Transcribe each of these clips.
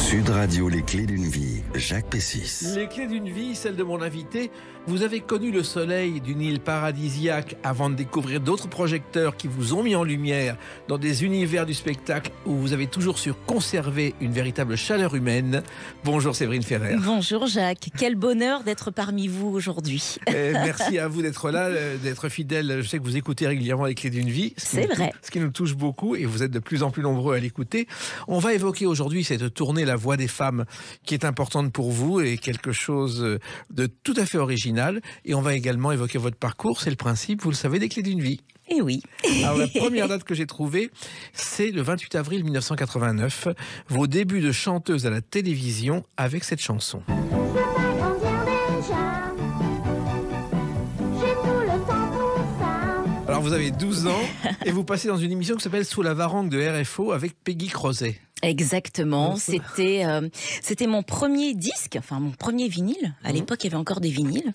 Sud Radio, les clés d'une vie, Jacques Pessis. Les clés d'une vie, celle de mon invité. Vous avez connu le soleil d'une île paradisiaque avant de découvrir d'autres projecteurs qui vous ont mis en lumière dans des univers du spectacle où vous avez toujours su conserver une véritable chaleur humaine. Bonjour Séverine Ferrer. Bonjour Jacques, quel bonheur d'être parmi vous aujourd'hui. Merci à vous d'être là, d'être fidèle. Je sais que vous écoutez régulièrement les clés d'une vie. C'est vrai. Ce qui nous touche beaucoup et vous êtes de plus en plus nombreux à l'écouter. On va évoquer aujourd'hui cette tournée La Voix des femmes qui est importante pour vous et quelque chose de tout à fait original. Et on va également évoquer votre parcours. C'est le principe, vous le savez, des clés d'une vie. Eh oui. Alors la première date que j'ai trouvée, c'est le 28 avril 1989. Vos débuts de chanteuse à la télévision avec cette chanson. Alors vous avez 12 ans et vous passez dans une émission qui s'appelle Sous la Varangue de RFO avec Peggy Crozet. Exactement, c'était mon premier disque, enfin mon premier vinyle. À l'époque, il y avait encore des vinyles.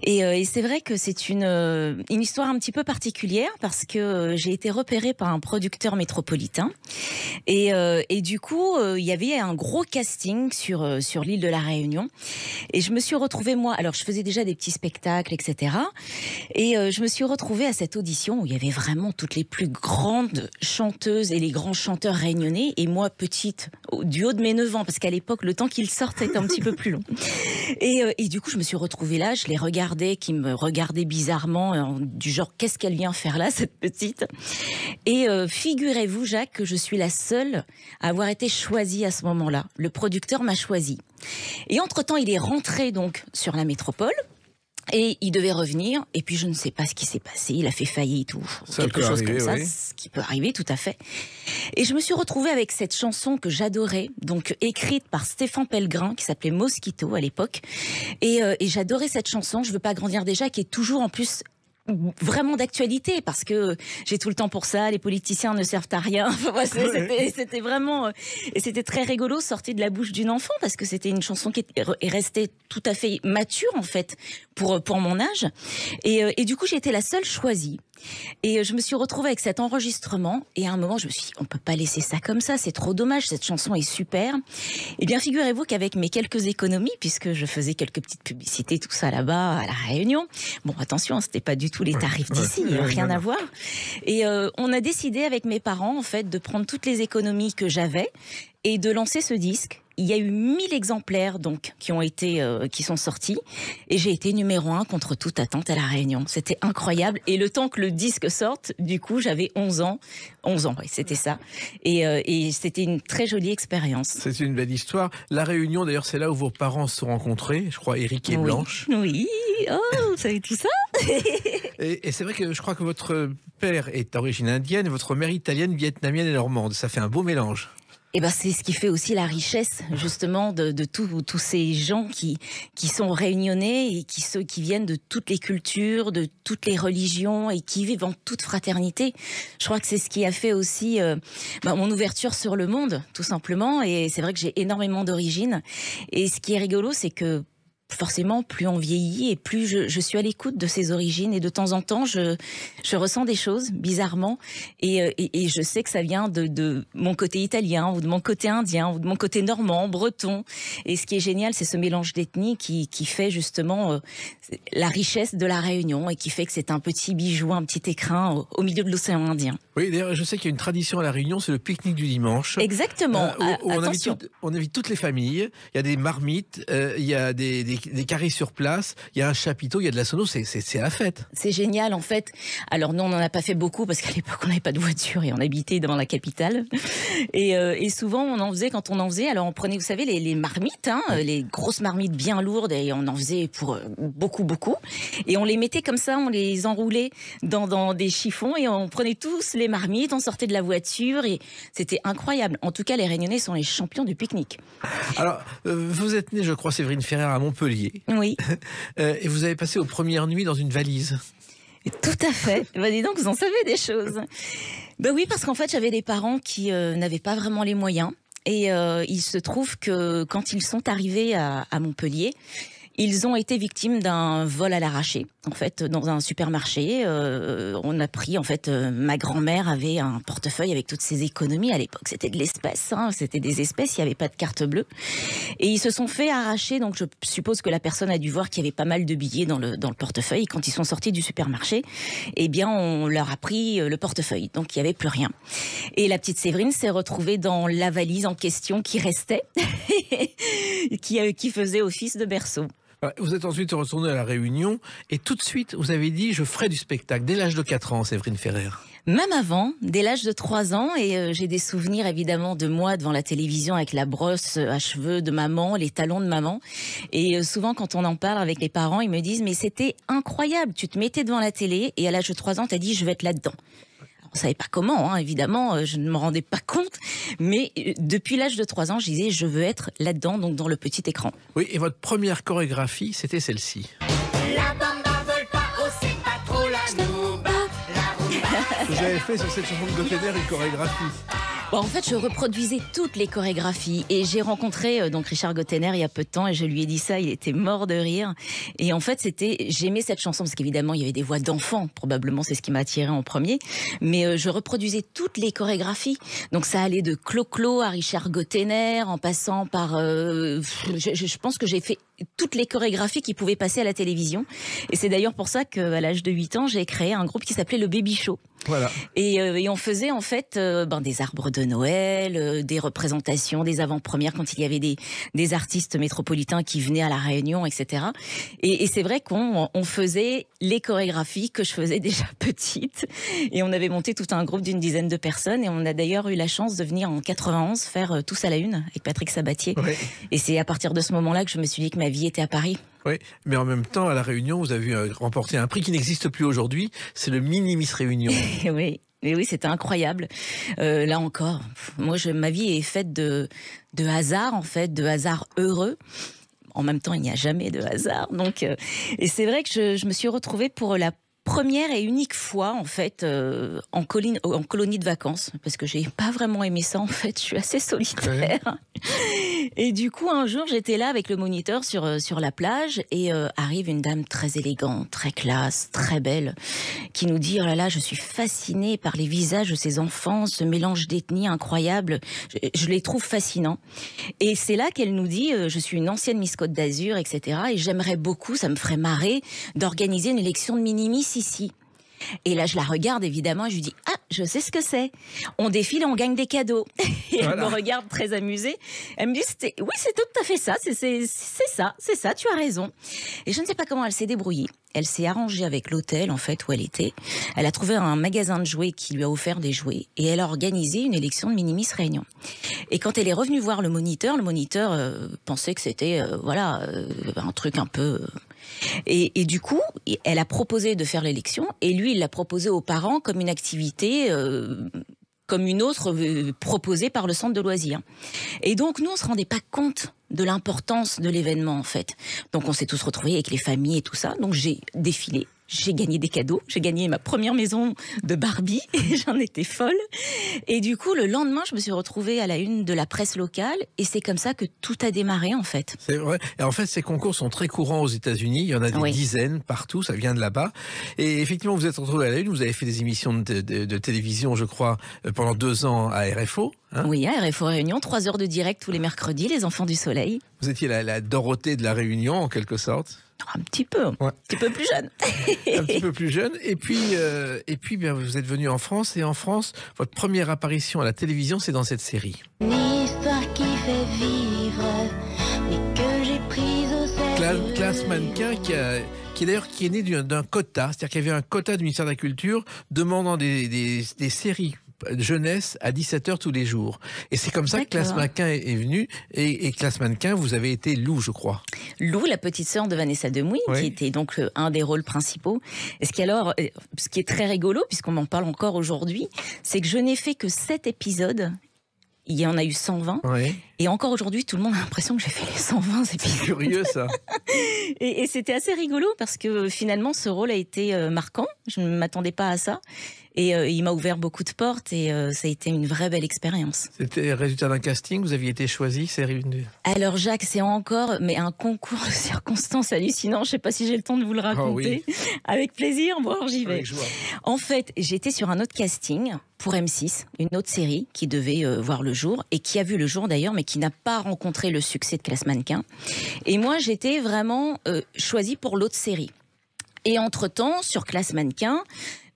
Et c'est vrai que c'est une histoire un petit peu particulière parce que j'ai été repérée par un producteur métropolitain. Et du coup, il y avait un gros casting sur l'île de la Réunion. Et je me suis retrouvée, moi, alors je faisais déjà des petits spectacles, etc. Et je me suis retrouvée à cette audition où il y avait vraiment toutes les plus grandes chanteuses et les grands chanteurs réunionnais. Et moi, petite, du haut de mes 9 ans, parce qu'à l'époque, le temps qu'ils sortent était un petit peu plus long. Et du coup, je me suis retrouvée là, je les regardais, qui me regardaient bizarrement, du genre, qu'est-ce qu'elle vient faire là, cette petite? Et figurez-vous, Jacques, que je suis la seule à avoir été choisie à ce moment-là. Le producteur m'a choisie. Et entre-temps, il est rentré donc sur la métropole. Et il devait revenir, et puis je ne sais pas ce qui s'est passé, il a fait faillite ou quelque chose comme ça, ce qui peut arriver tout à fait. Et je me suis retrouvée avec cette chanson que j'adorais, donc écrite par Stéphane Pellegrin, qui s'appelait Mosquito à l'époque. Et j'adorais cette chanson, Je veux pas grandir déjà, qui est toujours en plus vraiment d'actualité, parce que j'ai tout le temps pour ça, les politiciens ne servent à rien. C'était vraiment, et c'était très rigolo, sorti de la bouche d'une enfant, parce que c'était une chanson qui est restée tout à fait mature en fait pour mon âge. Et du coup, j'ai été la seule choisie. Et je me suis retrouvée avec cet enregistrement, et à un moment je me suis dit, on peut pas laisser ça comme ça, c'est trop dommage, cette chanson est super. Et bien figurez-vous qu'avec mes quelques économies, puisque je faisais quelques petites publicités, tout ça là-bas à la Réunion, bon attention, c'était pas du tout les tarifs d'ici, rien à voir. Et on a décidé avec mes parents en fait de prendre toutes les économies que j'avais et de lancer ce disque. Il y a eu 1000 exemplaires donc qui sont sortis, et j'ai été numéro 1 contre toute attente à la Réunion. C'était incroyable, et le temps que le disque sorte, du coup j'avais 11 ans, oui, c'était ça, et c'était une très jolie expérience. C'est une belle histoire. La Réunion d'ailleurs, c'est là où vos parents se sont rencontrés, je crois, Éric et Blanche. Oui, vous savez tout ça. Et c'est vrai que je crois que votre père est d'origine indienne, votre mère italienne, vietnamienne et normande. Ça fait un beau mélange. Et ben c'est ce qui fait aussi la richesse justement de tous ces gens qui sont réunionnais et qui viennent de toutes les cultures, de toutes les religions et qui vivent en toute fraternité. Je crois que c'est ce qui a fait aussi mon ouverture sur le monde, tout simplement. Et c'est vrai que j'ai énormément d'origines. Et ce qui est rigolo, c'est que forcément, plus on vieillit et plus je suis à l'écoute de ses origines, et de temps en temps, je ressens des choses bizarrement, et je sais que ça vient de mon côté italien ou de mon côté indien ou de mon côté normand, breton. Et ce qui est génial, c'est ce mélange d'ethnies qui fait justement la richesse de la Réunion, et qui fait que c'est un petit bijou, un petit écrin au milieu de l'océan Indien. Oui, d'ailleurs, je sais qu'il y a une tradition à la Réunion, c'est le pique-nique du dimanche. Exactement. Où on invite toutes les familles. Il y a des marmites, il y a des carrés sur place, il y a un chapiteau, il y a de la sono, c'est la fête. C'est génial en fait. Alors nous, on n'en a pas fait beaucoup parce qu'à l'époque, on n'avait pas de voiture et on habitait dans la capitale. Et souvent, on en faisait quand on en faisait. Alors on prenait, vous savez, les marmites, les grosses marmites bien lourdes, et on en faisait pour beaucoup. Et on les mettait comme ça, on les enroulait dans des chiffons, et on prenait tous les marmites, on sortait de la voiture, et c'était incroyable. En tout cas, les Réunionnais sont les champions du pique-nique. Alors, vous êtes née, je crois, Séverine Ferrer, à Montpellier. Oui. Et vous avez passé aux premières nuits dans une valise. Tout à fait. Dis donc, vous en savez des choses. Oui, parce qu'en fait, j'avais des parents qui n'avaient pas vraiment les moyens. Et il se trouve que quand ils sont arrivés à Montpellier, Ils ont été victimes d'un vol à l'arraché. En fait, dans un supermarché, on a pris, en fait, ma grand-mère avait un portefeuille avec toutes ses économies. À l'époque, c'était de l'espèce, hein, c'était des espèces, il n'y avait pas de carte bleue. Et ils se sont fait arracher, donc je suppose que la personne a dû voir qu'il y avait pas mal de billets dans le portefeuille. Et quand ils sont sortis du supermarché, eh bien, on leur a pris le portefeuille. Donc, il n'y avait plus rien. Et la petite Séverine s'est retrouvée dans la valise en question qui restait, qui faisait office de berceau. Vous êtes ensuite retourné à La Réunion et tout de suite, vous avez dit « je ferai du spectacle » dès l'âge de 4 ans, Séverine Ferrer. Même avant, dès l'âge de 3 ans, et j'ai des souvenirs évidemment de moi devant la télévision avec la brosse à cheveux de maman, les talons de maman. Et souvent quand on en parle avec les parents, ils me disent « mais c'était incroyable, tu te mettais devant la télé et à l'âge de 3 ans, tu as dit « je vais être là-dedans ». On ne savait pas comment, hein, évidemment, je ne me rendais pas compte. Mais depuis l'âge de 3 ans, je disais, je veux être là-dedans, donc dans le petit écran. Oui, et votre première chorégraphie, c'était celle-ci. La bamba vole pas, oh c'est pas trop la nouba, la rumba. Vous avez fait sur cette chanson de Gottener une chorégraphie. Bon, en fait, je reproduisais toutes les chorégraphies et j'ai rencontré donc Richard Gottener il y a peu de temps et je lui ai dit ça, il était mort de rire. Et en fait, j'aimais cette chanson parce qu'évidemment, il y avait des voix d'enfants, probablement c'est ce qui m'a attiré en premier, mais je reproduisais toutes les chorégraphies. Donc ça allait de Clo-Clo à Richard Gottener en passant par... je pense que j'ai fait toutes les chorégraphies qui pouvaient passer à la télévision. Et c'est d'ailleurs pour ça qu'à l'âge de 8 ans, j'ai créé un groupe qui s'appelait le Baby Show. Voilà. Et on faisait en fait des arbres de Noël, des représentations, des avant-premières quand il y avait des artistes métropolitains qui venaient à La Réunion, etc. Et c'est vrai qu'on faisait les chorégraphies que je faisais déjà petite. Et on avait monté tout un groupe d'une dizaine de personnes. Et on a d'ailleurs eu la chance de venir en 91 faire Tous à la Une avec Patrick Sabatier. Oui. Et c'est à partir de ce moment-là que je me suis dit que ma vie était à Paris. Oui, mais en même temps, à La Réunion, vous avez remporté un prix qui n'existe plus aujourd'hui. C'est le Mini Miss Réunion. Oui. Mais oui, c'était incroyable. Là encore, moi, ma vie est faite de hasard, en fait, de hasard heureux. En même temps, il n'y a jamais de hasard. Donc, et c'est vrai que je me suis retrouvée pour la première et unique fois, en fait, en colonie de vacances, parce que j'ai pas vraiment aimé ça, en fait, je suis assez solitaire. Ouais. Et du coup, un jour, j'étais là avec le moniteur sur la plage, et arrive une dame très élégante, très classe, très belle, qui nous dit « Oh là là, je suis fascinée par les visages de ces enfants, ce mélange d'ethnies incroyable, je les trouve fascinants. » Et c'est là qu'elle nous dit « Je suis une ancienne Miss Côte d'Azur, etc. Et j'aimerais beaucoup, ça me ferait marrer, d'organiser une élection de mini-miss ici. » Et là, je la regarde, évidemment, et je lui dis « Ah, je sais ce que c'est. On défile et on gagne des cadeaux. » Et voilà. Elle me regarde très amusée. Elle me dit « Oui, c'est tout à fait ça. C'est ça, tu as raison. » Et je ne sais pas comment elle s'est débrouillée. Elle s'est arrangée avec l'hôtel, en fait, où elle était. Elle a trouvé un magasin de jouets qui lui a offert des jouets. Et elle a organisé une élection de Mini-Miss Réunion. Et quand elle est revenue voir le moniteur pensait que c'était, un truc un peu... Et du coup, elle a proposé de faire l'élection et lui, il l'a proposé aux parents comme une activité, comme une autre proposée par le centre de loisirs. Et donc, nous, on se rendait pas compte de l'importance de l'événement, en fait. Donc, on s'est tous retrouvés avec les familles et tout ça. Donc, j'ai défilé. J'ai gagné des cadeaux, j'ai gagné ma première maison de Barbie et j'en étais folle. Et du coup, le lendemain, je me suis retrouvée à la une de la presse locale et c'est comme ça que tout a démarré en fait. C'est vrai. Et en fait, ces concours sont très courants aux États-Unis. Il y en a des dizaines partout, ça vient de là-bas. Et effectivement, vous êtes retrouvée à la une, vous avez fait des émissions de télévision, je crois, pendant 2 ans à RFO. Hein, oui, à RFO Réunion, 3 heures de direct tous les mercredis, les enfants du soleil. Vous étiez la Dorothée de la Réunion, en quelque sorte. Un petit peu, un petit peu plus jeune. Un petit peu plus jeune. Et puis bien, vous êtes venu en France. Et en France, votre première apparition à la télévision, c'est dans cette série. Une histoire qui fait vivre, mais que j'ai prise au sérieux. Classe Mannequin qui est né d'un quota. C'est-à-dire qu'il y avait un quota du ministère de la Culture demandant des séries jeunesse à 17h tous les jours. Et c'est comme ça que Classe Mannequin est venu. Et Classe Mannequin, vous avez été Lou, je crois. Lou, la petite sœur de Vanessa Demouy, qui était donc un des rôles principaux. Et ce qui est très rigolo, puisqu'on en parle encore aujourd'hui, c'est que je n'ai fait que 7 épisodes. Il y en a eu 120. Oui. Et encore aujourd'hui, tout le monde a l'impression que j'ai fait les 120 épisodes. C'est curieux, ça. Et c'était assez rigolo parce que finalement, ce rôle a été marquant. Je ne m'attendais pas à ça. Et il m'a ouvert beaucoup de portes et ça a été une vraie belle expérience. C'était le résultat d'un casting, vous aviez été choisi, c'est une... Alors Jacques, c'est encore un concours de circonstances hallucinant. Je ne sais pas si j'ai le temps de vous le raconter. Oh oui. Avec plaisir, bon, j'y vais. Avec joie. En fait, j'étais sur un autre casting pour M6, une autre série qui devait voir le jour et qui a vu le jour d'ailleurs, mais qui n'a pas rencontré le succès de Classe Mannequin. Et moi, j'étais vraiment choisie pour l'autre série. Et entre-temps, sur Classe Mannequin,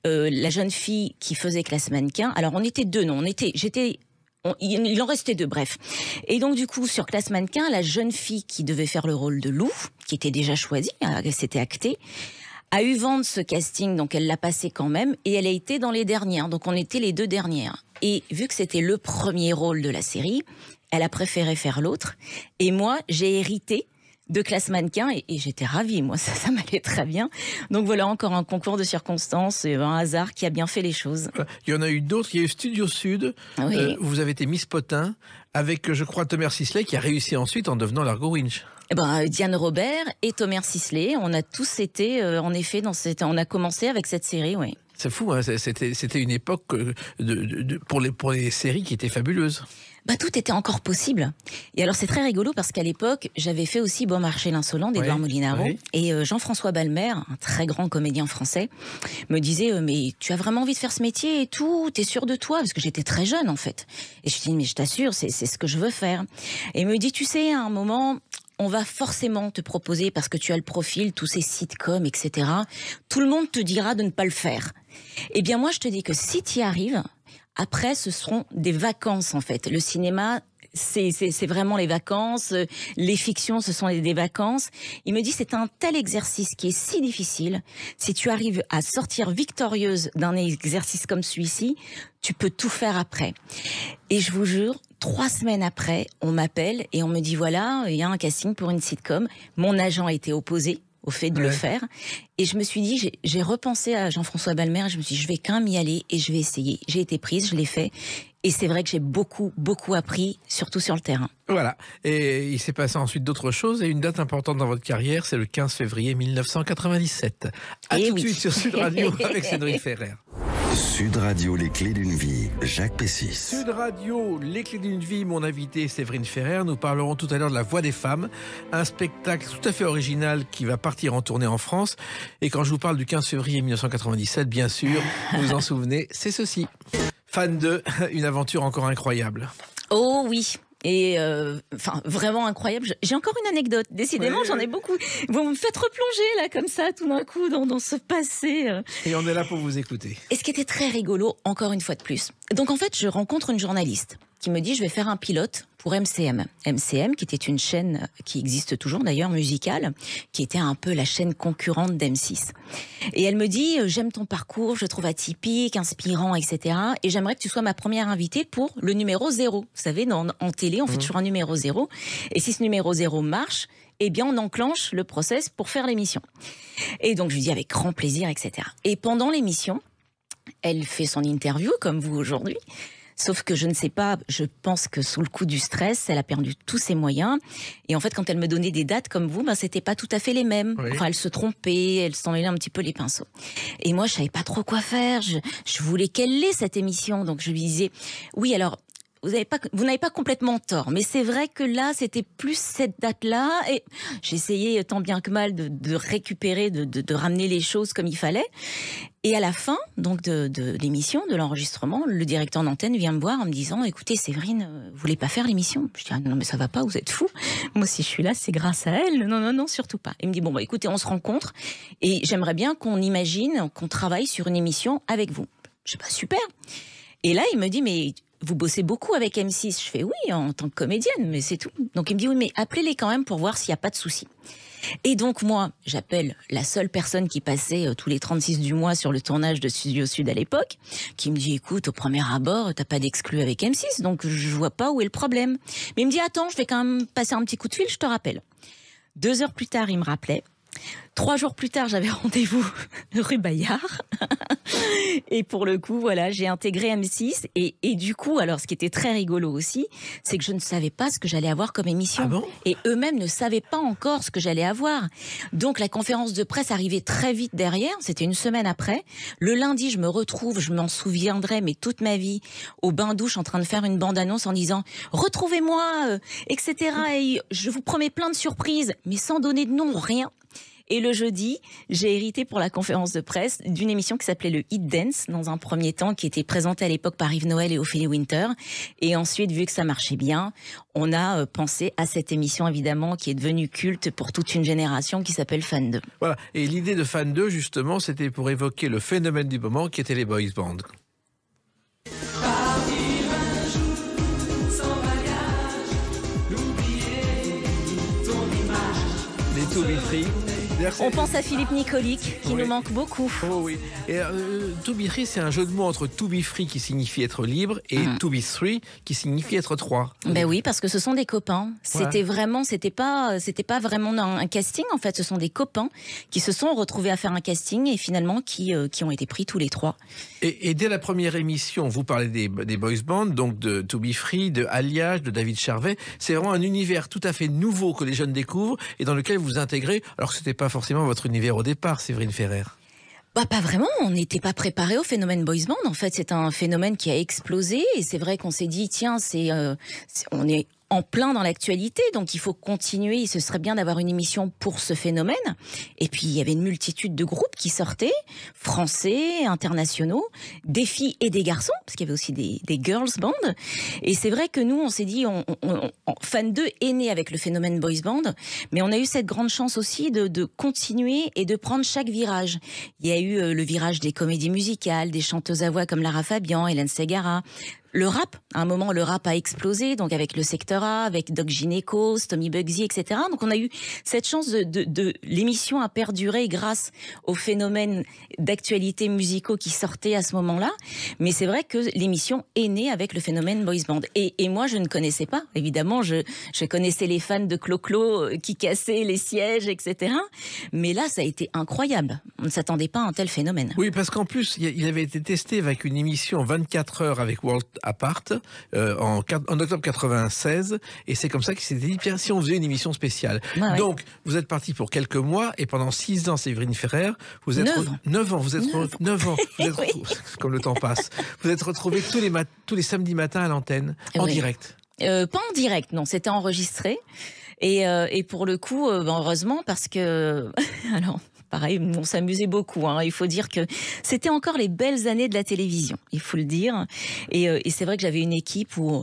la jeune fille qui faisait Classe Mannequin, alors on était deux, non, il en restait deux, bref. Et donc du coup, sur Classe Mannequin, la jeune fille qui devait faire le rôle de Lou, qui était déjà choisie, c'était acté, a eu vent de ce casting, donc elle l'a passé quand même, et elle a été dans les dernières, donc on était les deux dernières. Et vu que c'était le premier rôle de la série, elle a préféré faire l'autre, et moi, j'ai hérité de Classe Mannequin et j'étais ravie, moi, ça m'allait très bien. Donc voilà, encore un concours de circonstances, un hasard qui a bien fait les choses. Il y en a eu d'autres, il y a eu Studio Sud, Oui. vous avez été Miss Potin, avec, je crois, Thomas Sisley, qui a réussi ensuite en devenant Largo Winch. Diane Robert et Thomas Sisley, on a tous été, en effet, on a commencé avec cette série, oui. C'est fou, hein, c'était une époque pour les séries qui étaient fabuleuses. Tout était encore possible. Et alors c'est très rigolo parce qu'à l'époque, j'avais fait aussi Bon Marché l'Insolent d'Édouard Molinaro. Oui. Et Jean-François Balmer, un très grand comédien français, me disait mais tu as vraiment envie de faire ce métier et tout, t'es sûr de toi? Parce que j'étais très jeune en fait. Et je lui dis mais je t'assure, c'est ce que je veux faire. Et il me dit tu sais, à un moment, on va forcément te proposer, parce que tu as le profil, tous ces sitcoms, etc. Tout le monde te dira de ne pas le faire. Eh bien moi je te dis que si tu y arrives, après, ce seront des vacances, en fait. Le cinéma, c'est vraiment les vacances. Les fictions, ce sont des vacances. Il me dit, c'est un tel exercice qui est si difficile. Si tu arrives à sortir victorieuse d'un exercice comme celui-ci, tu peux tout faire après. Et je vous jure, 3 semaines après, on m'appelle et on me dit, voilà, il y a un casting pour une sitcom. Mon agent a été opposé au fait de le faire. Et je me suis dit, j'ai repensé à Jean-François Balmer, et je me suis dit, je vais quand même y aller et je vais essayer. J'ai été prise, je l'ai fait. Et c'est vrai que j'ai beaucoup, beaucoup appris, surtout sur le terrain. Voilà. Et il s'est passé ensuite d'autres choses. Et une date importante dans votre carrière, c'est le 15 février 1997. À tout de suite sur Sud Radio avec Cédric Ferrer. Sud Radio, les clés d'une vie, Jacques Pessis. Sud Radio, les clés d'une vie, mon invité Séverine Ferrer. Nous parlerons tout à l'heure de La Voix des femmes, un spectacle tout à fait original qui va partir en tournée en France. Et quand je vous parle du 15 février 1997, bien sûr, vous vous en souvenez, c'est ceci. Fan de une aventure encore incroyable. Oh oui. Et vraiment incroyable. J'ai encore une anecdote. Décidément, j'en ai beaucoup. Vous me faites replonger là comme ça tout d'un coup dans ce passé. Et on est là pour vous écouter. Et ce qui était très rigolo, encore une fois de plus. Donc en fait, je rencontre une journaliste qui me dit je vais faire un pilote pour MCM. MCM, qui était une chaîne qui existe toujours d'ailleurs, musicale, qui était un peu la chaîne concurrente d'M6. Et elle me dit j'aime ton parcours, je trouve atypique, inspirant, etc. Et j'aimerais que tu sois ma première invitée pour le numéro 0. Vous savez, en télé, on fait toujours un numéro 0. Et si ce numéro 0 marche, eh bien on enclenche le process pour faire l'émission. Et donc je lui dis avec grand plaisir, etc. Et pendant l'émission, elle fait son interview, comme vous aujourd'hui. Sauf que je ne sais pas, je pense que sous le coup du stress, elle a perdu tous ses moyens. Et en fait, quand elle me donnait des dates comme vous, c'était pas tout à fait les mêmes. Oui. Enfin, elle se trompait, elle s'en mêlait un petit peu les pinceaux. Et moi, je savais pas trop quoi faire. Je voulais qu'elle l'ait, cette émission. Donc, je lui disais, oui, alors, vous n'avez pas complètement tort, mais c'est vrai que là, c'était plus cette date-là, et j'essayais tant bien que mal de récupérer, de ramener les choses comme il fallait. Et à la fin, donc de l'émission, de l'enregistrement, le directeur d'antenne vient me voir en me disant, écoutez, Séverine, vous voulez pas faire l'émission? Je dis, ah, non, mais ça va pas, vous êtes fous. Moi, si je suis là, c'est grâce à elle. Non, surtout pas. Il me dit, bon, écoutez, on se rencontre, et j'aimerais bien qu'on imagine, qu'on travaille sur une émission avec vous. Je dis, super. Et là, il me dit, mais vous bossez beaucoup avec M6. Je fais oui, en tant que comédienne, mais c'est tout. Donc il me dit oui, mais appelez-les quand même pour voir s'il n'y a pas de souci. Et donc moi, j'appelle la seule personne qui passait tous les 36 du mois sur le tournage de Studio Sud à l'époque, qui me dit écoute, au premier abord, t'as pas d'exclus avec M6, donc je vois pas où est le problème. Mais il me dit attends, je vais quand même passer un petit coup de fil, je te rappelle. 2 heures plus tard, il me rappelait. 3 jours plus tard, j'avais rendez-vous rue Bayard. Et pour le coup, voilà, j'ai intégré M6. Et du coup, alors, ce qui était très rigolo aussi, c'est que je ne savais pas ce que j'allais avoir comme émission. Ah bon ? Et eux-mêmes ne savaient pas encore ce que j'allais avoir. Donc, la conférence de presse arrivait très vite derrière. C'était une semaine après. Le lundi, je me retrouve, je m'en souviendrai, mais toute ma vie, au bain-douche, en train de faire une bande-annonce en disant « Retrouvez-moi », etc. Et je vous promets plein de surprises, mais sans donner de nom, rien. Et le jeudi, j'ai hérité pour la conférence de presse d'une émission qui s'appelait le Hit Dance, dans un premier temps, qui était présentée à l'époque par Yves Noël et Ophélie Winter. Et ensuite, vu que ça marchait bien, on a pensé à cette émission, évidemment, qui est devenue culte pour toute une génération, qui s'appelle Fan 2. Voilà. Et l'idée de Fan 2, justement, c'était pour évoquer le phénomène du moment qui était les boys bands. Les To Be Free. On pense à Philippe Nicolic, qui nous manque beaucoup. Oh oui. Et To Be Free, c'est un jeu de mots entre To Be Free, qui signifie être libre, et To Be Three, qui signifie être 3. Ben oui, parce que ce sont des copains. C'était vraiment, c'était pas vraiment un casting, en fait. Ce sont des copains qui se sont retrouvés à faire un casting et finalement qui ont été pris tous les 3. Et dès la première émission, vous parlez des boys bands, donc de To Be Free, de Alliage, de David Charvet. C'est vraiment un univers tout à fait nouveau que les jeunes découvrent et dans lequel vous intégrez, alors que c'était pas forcément votre univers au départ, Séverine Ferrer. Bah, pas vraiment, on n'était pas préparé au phénomène boys band. En fait, c'est un phénomène qui a explosé et c'est vrai qu'on s'est dit, tiens, on est en plein dans l'actualité, donc il faut continuer. Ce serait bien d'avoir une émission pour ce phénomène. Et puis, il y avait une multitude de groupes qui sortaient, français, internationaux, des filles et des garçons, parce qu'il y avait aussi des girls band. Et c'est vrai que nous, on s'est dit, Fan 2 est né avec le phénomène boys band, mais on a eu cette grande chance aussi de continuer et de prendre chaque virage. Il y a eu le virage des comédies musicales, des chanteuses à voix comme Lara Fabian, Hélène Ségara. Le rap, à un moment, le rap a explosé, donc avec le Secteur A, avec Doc Gynéco, Tommy Bugsy, etc. Donc on a eu cette chance l'émission a perduré grâce au phénomène d'actualité musicaux qui sortait à ce moment-là. Mais c'est vrai que l'émission est née avec le phénomène boys band. Et moi, je ne connaissais pas. Évidemment, je connaissais les fans de Clo-Clo qui cassaient les sièges, etc. Mais là, ça a été incroyable. On ne s'attendait pas à un tel phénomène. Oui, parce qu'en plus, il avait été testé avec une émission 24 heures avec World Apart en octobre 96, et c'est comme ça qu'il s'était dit, tiens, si on faisait une émission spéciale. Ouais, donc, vous êtes parti pour quelques mois, et pendant 6 ans, Séverine Ferrer, vous êtes 9 ans, vous êtes 9 ans, vous êtes comme le temps passe, vous êtes retrouvés tous les samedis matins à l'antenne, en direct. Pas en direct, non, c'était enregistré. Et pour le coup, heureusement, parce que alors. Pareil, on s'amusait beaucoup. Il faut dire que c'était encore les belles années de la télévision, il faut le dire. Et c'est vrai que j'avais une équipe où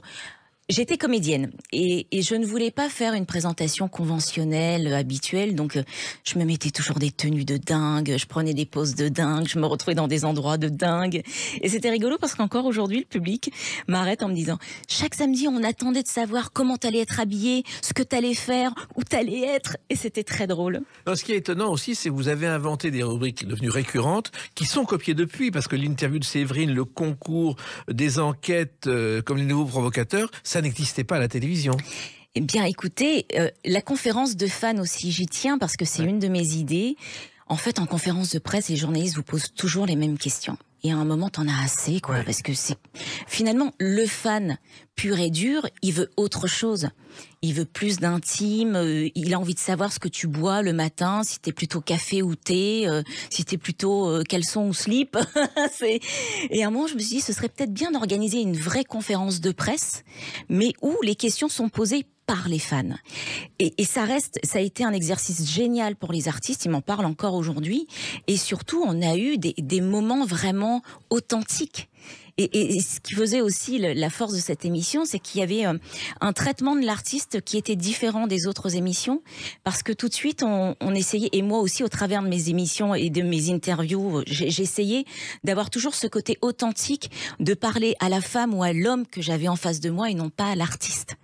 j'étais comédienne et je ne voulais pas faire une présentation conventionnelle, habituelle. Donc, je me mettais toujours des tenues de dingue, je prenais des poses de dingue, je me retrouvais dans des endroits de dingue. Et c'était rigolo parce qu'encore aujourd'hui, le public m'arrête en me disant « Chaque samedi, on attendait de savoir comment t'allais être habillée, ce que t'allais faire, où t'allais être. » Et c'était très drôle. Alors, ce qui est étonnant aussi, c'est que vous avez inventé des rubriques devenues récurrentes qui sont copiées depuis, parce que l'interview de Séverine, le concours, des enquêtes comme les nouveaux provocateurs, ça n'existait pas à la télévision. Eh bien, écoutez, la conférence de fans aussi, j'y tiens parce que c'est une de mes idées. En fait, en conférence de presse, les journalistes vous posent toujours les mêmes questions. Et à un moment, t'en as assez, quoi, parce que c'est finalement le fan pur et dur, il veut autre chose. Il veut plus d'intime, il a envie de savoir ce que tu bois le matin, si t'es plutôt café ou thé, si t'es plutôt caleçon ou slip. Et à un moment, je me suis dit, ce serait peut-être bien d'organiser une vraie conférence de presse, mais où les questions sont posées par les fans. Et ça a été un exercice génial pour les artistes, ils m'en parlent encore aujourd'hui. Et surtout, on a eu des moments vraiment authentiques. Et ce qui faisait aussi la force de cette émission, c'est qu'il y avait un traitement de l'artiste qui était différent des autres émissions, parce que tout de suite, on essayait, et moi aussi, au travers de mes émissions et de mes interviews, j'essayais d'avoir toujours ce côté authentique, de parler à la femme ou à l'homme que j'avais en face de moi et non pas à l'artiste.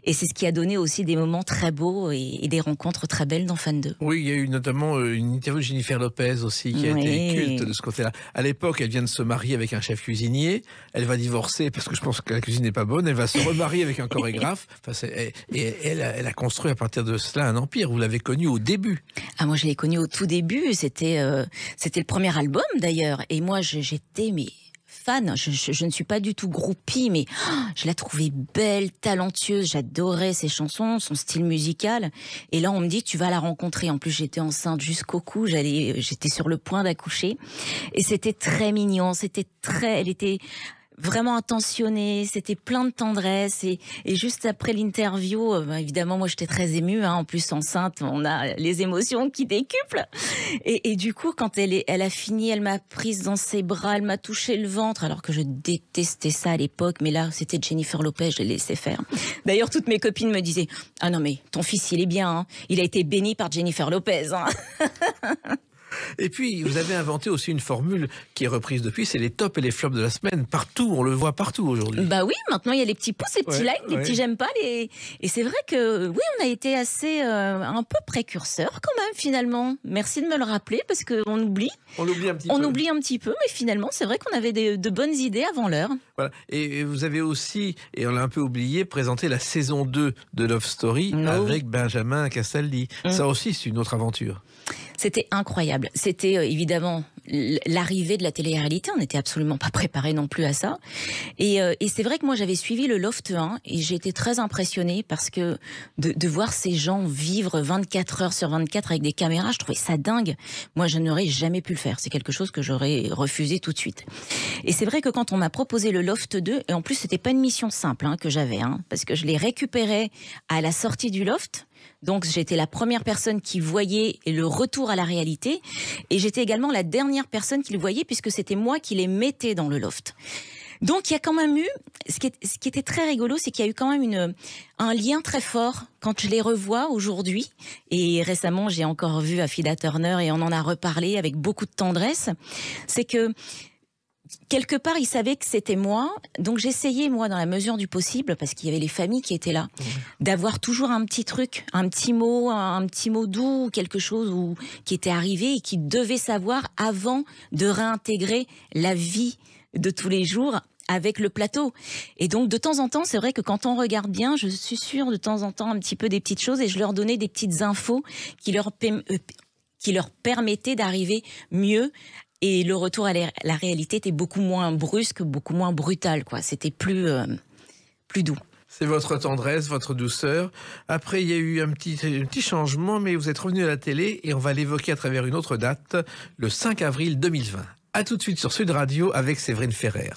Et c'est ce qui a donné aussi des moments très beaux et des rencontres très belles dans Fan 2. Oui, il y a eu notamment une interview de Jennifer Lopez aussi qui a été culte de ce côté-là. À l'époque, elle vient de se marier avec un chef cuisinier cuisinier, elle va divorcer parce que je pense que la cuisine n'est pas bonne, elle va se remarier avec un chorégraphe, et elle a construit à partir de cela un empire. Vous l'avez connu au début. Ah, moi je l'ai connu au tout début, c'était le premier album d'ailleurs, et moi j'étais fan, je ne suis pas du tout groupie, mais je la trouvais belle, talentueuse, j'adorais ses chansons, son style musical, et là on me dit tu vas la rencontrer. En plus j'étais enceinte jusqu'au cou, j'étais sur le point d'accoucher, et c'était très mignon, elle était vraiment attentionnée, c'était plein de tendresse, et juste après l'interview, évidemment moi j'étais très émue, en plus enceinte on a les émotions qui décuplent, et du coup quand elle a fini, elle m'a prise dans ses bras, elle m'a touché le ventre, alors que je détestais ça à l'époque, mais là c'était Jennifer Lopez, je l'ai laissé faire. D'ailleurs toutes mes copines me disaient ah non mais ton fils il est bien, il a été béni par Jennifer Lopez. Et puis, vous avez inventé aussi une formule qui est reprise depuis, c'est les tops et les flops de la semaine. Partout, on le voit partout aujourd'hui. Bah oui, maintenant il y a les petits pouces, les petits likes, les petits j'aime pas. Et c'est vrai que oui, on a été assez un peu précurseurs quand même finalement. Merci de me le rappeler parce qu'on oublie. On l'oublie un petit peu. On oublie un petit peu, mais finalement c'est vrai qu'on avait de bonnes idées avant l'heure. Voilà. Et vous avez aussi, et on l'a un peu oublié, présenté la saison 2 de Love Story avec Benjamin Castaldi. Ça aussi, c'est une autre aventure. C'était incroyable. C'était évidemment l'arrivée de la télé-réalité. On n'était absolument pas préparés non plus à ça. Et c'est vrai que moi, j'avais suivi le Loft 1 et j'ai été très impressionnée parce que de voir ces gens vivre 24 heures sur 24 avec des caméras, je trouvais ça dingue. Moi, je n'aurais jamais pu le faire. C'est quelque chose que j'aurais refusé tout de suite. Et c'est vrai que quand on m'a proposé le Loft 2, et en plus, c'était pas une mission simple que j'avais, parce que je l'ai récupéré à la sortie du Loft. Donc j'étais la première personne qui voyait le retour à la réalité, et j'étais également la dernière personne qui le voyait puisque c'était moi qui les mettais dans le loft. Donc il y a quand même eu, ce qui était très rigolo, c'est qu'il y a eu quand même un lien très fort quand je les revois aujourd'hui. Et récemment j'ai encore vu Affida Turner et on en a reparlé avec beaucoup de tendresse. C'est que quelque part, ils savaient que c'était moi, donc j'essayais, moi, dans la mesure du possible, parce qu'il y avait les familles qui étaient là, d'avoir toujours un petit truc, un petit mot doux, quelque chose qui était arrivé et qu'ils devaient savoir avant de réintégrer la vie de tous les jours avec le plateau. Et donc, de temps en temps, c'est vrai que quand on regarde bien, je suis sûre de temps en temps un petit peu des petites choses et je leur donnais des petites infos qui leur permettaient d'arriver mieux. Et le retour à la réalité était beaucoup moins brusque, beaucoup moins brutal, quoi. C'était plus doux. C'est votre tendresse, votre douceur. Après, il y a eu un petit changement, mais vous êtes revenu à la télé et on va l'évoquer à travers une autre date, le 5 avril 2020. À tout de suite sur Sud Radio avec Séverine Ferrer.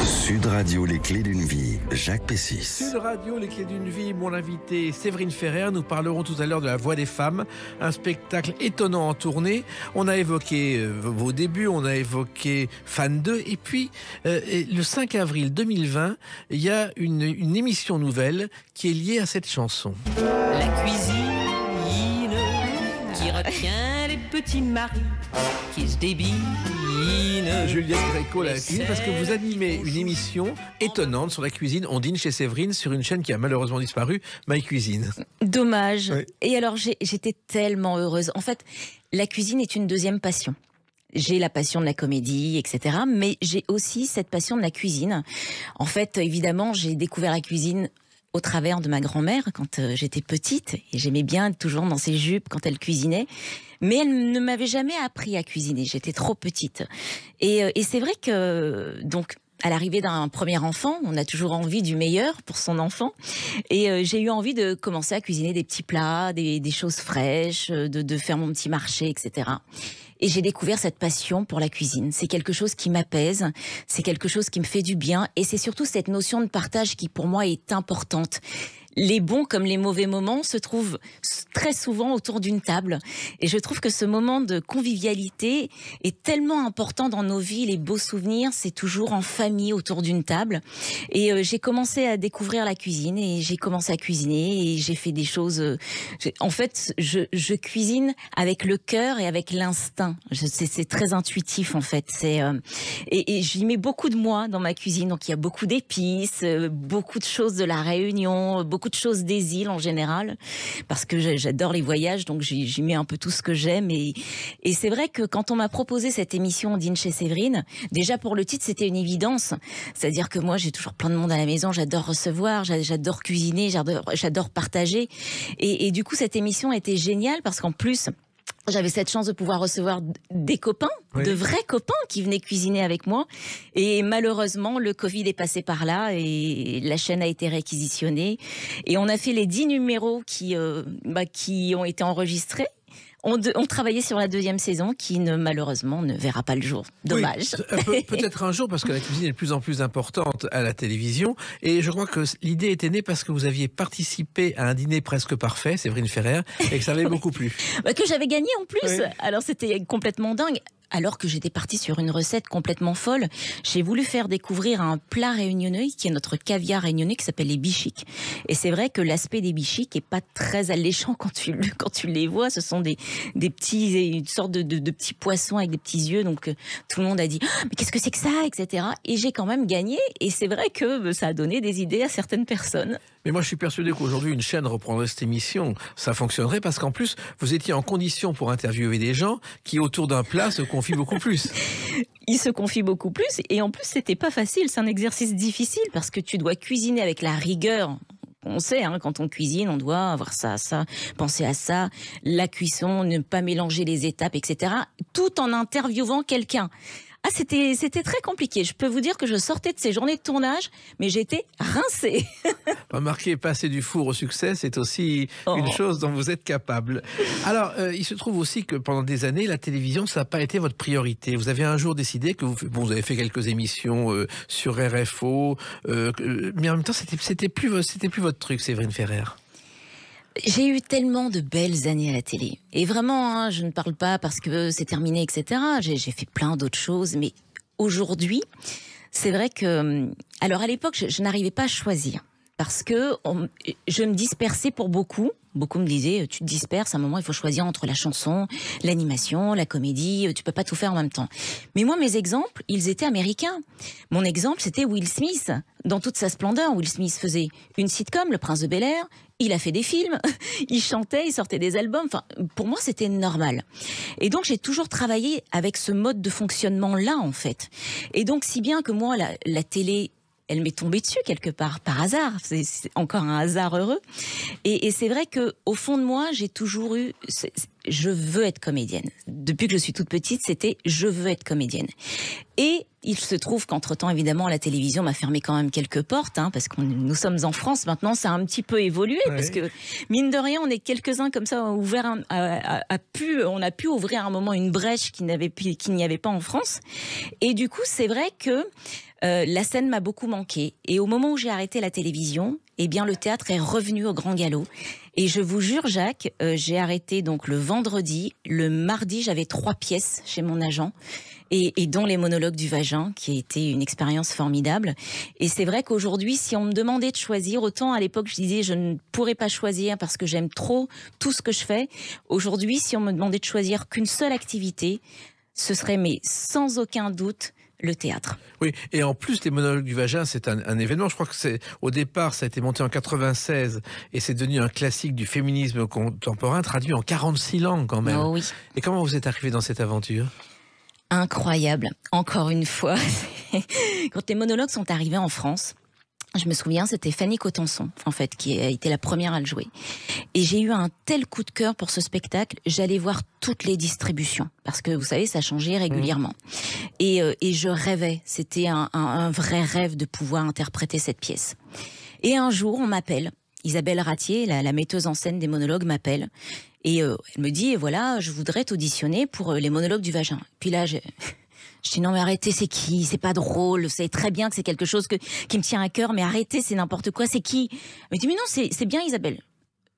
Sud Radio, les clés d'une vie, Jacques Pessis. Sud Radio, les clés d'une vie, mon invité Séverine Ferrer. Nous parlerons tout à l'heure de La Voix des femmes, un spectacle étonnant en tournée. On a évoqué vos débuts, on a évoqué Fan 2, et puis le 5 avril 2020, il y a une émission nouvelle qui est liée à cette chanson. La cuisine qui retient les petits maris qui se débinent. Juliette Gréco, la cuisine, parce que vous animez une émission étonnante sur la cuisine. On dîne chez Séverine sur une chaîne qui a malheureusement disparu, My Cuisine. Dommage. Oui. Et alors j'étais tellement heureuse. En fait, la cuisine est une deuxième passion. J'ai la passion de la comédie, etc. Mais j'ai aussi cette passion de la cuisine. En fait, évidemment, j'ai découvert la cuisine au travers de ma grand-mère quand j'étais petite, et j'aimais bien être toujours dans ses jupes quand elle cuisinait, mais elle ne m'avait jamais appris à cuisiner, j'étais trop petite. Et c'est vrai que, donc, à l'arrivée d'un premier enfant, on a toujours envie du meilleur pour son enfant, et j'ai eu envie de commencer à cuisiner des petits plats, des choses fraîches, de faire mon petit marché, etc. Et j'ai découvert cette passion pour la cuisine. C'est quelque chose qui m'apaise, c'est quelque chose qui me fait du bien, et c'est surtout cette notion de partage qui pour moi est importante. Les bons comme les mauvais moments se trouvent très souvent autour d'une table. Et je trouve que ce moment de convivialité est tellement important dans nos vies. Les beaux souvenirs, c'est toujours en famille autour d'une table. Et j'ai commencé à découvrir la cuisine et j'ai commencé à cuisiner et j'ai fait des choses... En fait, je cuisine avec le cœur et avec l'instinct. C'est très intuitif en fait. Et j'y mets beaucoup de moi dans ma cuisine. Donc il y a beaucoup d'épices, beaucoup de choses de la Réunion, beaucoup beaucoup de choses des îles en général, parce que j'adore les voyages, donc j'y mets un peu tout ce que j'aime. Et c'est vrai que quand on m'a proposé cette émission Dîne chez Séverine, déjà pour le titre, c'était une évidence. C'est-à-dire que moi, j'ai toujours plein de monde à la maison, j'adore recevoir, j'adore cuisiner, j'adore partager. Et du coup, cette émission était géniale parce qu'en plus, j'avais cette chance de pouvoir recevoir des copains, de vrais copains qui venaient cuisiner avec moi. Et malheureusement, le Covid est passé par là et la chaîne a été réquisitionnée. Et on a fait les 10 numéros qui ont été enregistrés. On travaillait sur la 2e saison qui malheureusement ne verra pas le jour. Dommage. Oui, peut-être un jour parce que la cuisine est de plus en plus importante à la télévision. Et je crois que l'idée était née parce que vous aviez participé à un dîner presque parfait, Séverine Ferrer, et que ça avait beaucoup plu. Que j'avais gagné en plus. Oui. Alors c'était complètement dingue. Alors que j'étais partie sur une recette complètement folle, j'ai voulu faire découvrir un plat réunionnais qui est notre caviar réunionnais qui s'appelle les bichiques. Et c'est vrai que l'aspect des bichiques est pas très alléchant quand tu les vois. Ce sont des petits, une sorte de petits poissons avec des petits yeux. Donc tout le monde a dit mais qu'est-ce que c'est que ça, etc. Et j'ai quand même gagné. Et c'est vrai que ça a donné des idées à certaines personnes. Mais moi, je suis persuadé qu'aujourd'hui, une chaîne reprendrait cette émission. Ça fonctionnerait parce qu'en plus, vous étiez en condition pour interviewer des gens qui, autour d'un plat, se confient beaucoup plus. Ils se confient beaucoup plus. Et en plus, c'était pas facile. C'est un exercice difficile parce que tu dois cuisiner avec la rigueur. On sait, quand on cuisine, on doit avoir ça, penser à ça, la cuisson, ne pas mélanger les étapes, etc. Tout en interviewant quelqu'un. Ah, c'était très compliqué. Je peux vous dire que je sortais de ces journées de tournage, mais j'étais rincée. Remarquez, passer du four au succès, c'est aussi une chose dont vous êtes capable. Alors, il se trouve aussi que pendant des années, la télévision, ça n'a pas été votre priorité. Vous avez un jour décidé que vous avez fait quelques émissions sur RFO, mais en même temps, c'était plus votre truc, Séverine Ferrer. J'ai eu tellement de belles années à la télé. Et vraiment, je ne parle pas parce que c'est terminé, etc. J'ai fait plein d'autres choses. Mais aujourd'hui, c'est vrai que... Alors à l'époque, je n'arrivais pas à choisir. Parce que je me dispersais pour beaucoup. Beaucoup me disaient, tu te disperses, à un moment, il faut choisir entre la chanson, l'animation, la comédie, tu peux pas tout faire en même temps. Mais moi, mes exemples, ils étaient américains. Mon exemple, c'était Will Smith. Dans toute sa splendeur, Will Smith faisait une sitcom, Le Prince de Bel-Air, il a fait des films, il chantait, il sortait des albums. Enfin, pour moi, c'était normal. Et donc, j'ai toujours travaillé avec ce mode de fonctionnement-là, en fait. Et donc, si bien que moi, la télé... elle m'est tombée dessus quelque part, par hasard. C'est encore un hasard heureux. Et c'est vrai que au fond de moi, j'ai toujours eu... je veux être comédienne. Depuis que je suis toute petite, c'était « je veux être comédienne ». Et il se trouve qu'entre-temps, évidemment, la télévision m'a fermé quand même quelques portes, parce que nous sommes en France. Maintenant, ça a un petit peu évolué, parce que, mine de rien, on est quelques-uns comme ça, on a pu ouvrir à un moment une brèche qu'il n'y avait pas en France. Et du coup, c'est vrai que la scène m'a beaucoup manqué. Et au moment où j'ai arrêté la télévision, eh bien, le théâtre est revenu au grand galop. Et je vous jure, Jacques, j'ai arrêté donc le vendredi. Le mardi, j'avais 3 pièces chez mon agent. Et dont les monologues du vagin, qui a été une expérience formidable. Et c'est vrai qu'aujourd'hui, si on me demandait de choisir, autant à l'époque je disais je ne pourrais pas choisir parce que j'aime trop tout ce que je fais. Aujourd'hui, si on me demandait de choisir qu'une seule activité, ce serait, mais sans aucun doute, le théâtre. Oui, et en plus, les monologues du vagin, c'est un événement. Je crois que au départ, ça a été monté en 96 et c'est devenu un classique du féminisme contemporain, traduit en 46 langues quand même. Oh oui. Et comment vous êtes arrivé dans cette aventure ? Incroyable. Encore une fois, quand les monologues sont arrivés en France, je me souviens, c'était Fanny Cotenson, en fait, qui a été la première à le jouer. Et j'ai eu un tel coup de cœur pour ce spectacle, j'allais voir toutes les distributions. Parce que, vous savez, ça changeait régulièrement. Et je rêvais. C'était un vrai rêve de pouvoir interpréter cette pièce. Et un jour, on m'appelle. Isabelle Ratier, la metteuse en scène des monologues, m'appelle. Et elle me dit, voilà, je voudrais t'auditionner pour les monologues du vagin. Puis là, je dis, non mais arrêtez, c'est qui? C'est pas drôle, vous savez très bien que c'est quelque chose qui me tient à cœur, mais arrêtez, c'est n'importe quoi, c'est qui? Elle me dit, mais non, c'est bien Isabelle.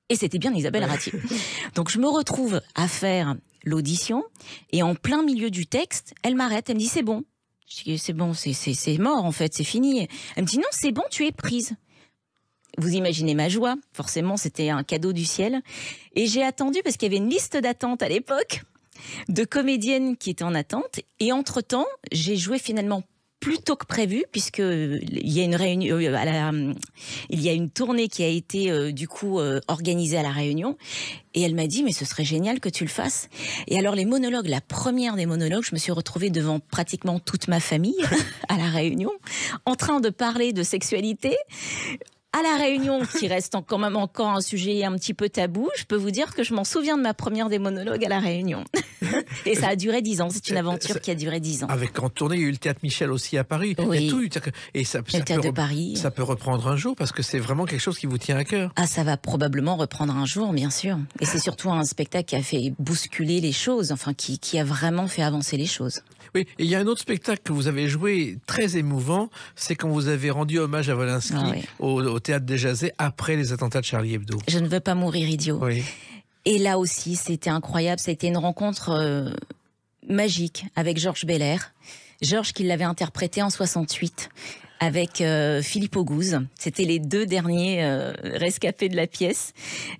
Et c'était bien Isabelle Ratier. Donc je me retrouve à faire l'audition, et en plein milieu du texte, elle m'arrête, elle me dit, c'est bon. Je dis, c'est bon, c'est mort en fait, c'est fini. Elle me dit, non, c'est bon, tu es prise. Vous imaginez ma joie, forcément c'était un cadeau du ciel. Et j'ai attendu, parce qu'il y avait une liste d'attente à l'époque, de comédiennes qui étaient en attente. Et entre-temps, j'ai joué finalement plus tôt que prévu, puisque il y a une réunion, il y a une tournée qui a été du coup organisée à La Réunion. Et elle m'a dit, mais ce serait génial que tu le fasses. Et alors les monologues, la première des monologues, je me suis retrouvée devant pratiquement toute ma famille à La Réunion, en train de parler de sexualité. À La Réunion, qui reste quand même encore un sujet un petit peu tabou, je peux vous dire que je m'en souviens de ma première des monologues à La Réunion. Et ça a duré 10 ans. C'est une aventure qui a duré 10 ans. Avec en tournée, il y a eu le Théâtre Michel aussi à Paris. Oui. Et tout, et ça, Le Théâtre de Paris. Ça peut reprendre un jour parce que c'est vraiment quelque chose qui vous tient à cœur. Ah, ça va probablement reprendre un jour, bien sûr. Et c'est surtout un spectacle qui a fait bousculer les choses, enfin qui a vraiment fait avancer les choses. Oui, et il y a un autre spectacle que vous avez joué très émouvant, c'est quand vous avez rendu hommage à Wolinski au Théâtre des Jazets après les attentats de Charlie Hebdo. Je ne veux pas mourir idiot. Oui. Et là aussi, c'était incroyable. Ça a été une rencontre magique avec Georges Belair. Georges qui l'avait interprété en 68 avec Philippe Auguste. C'était les 2 derniers rescapés de la pièce.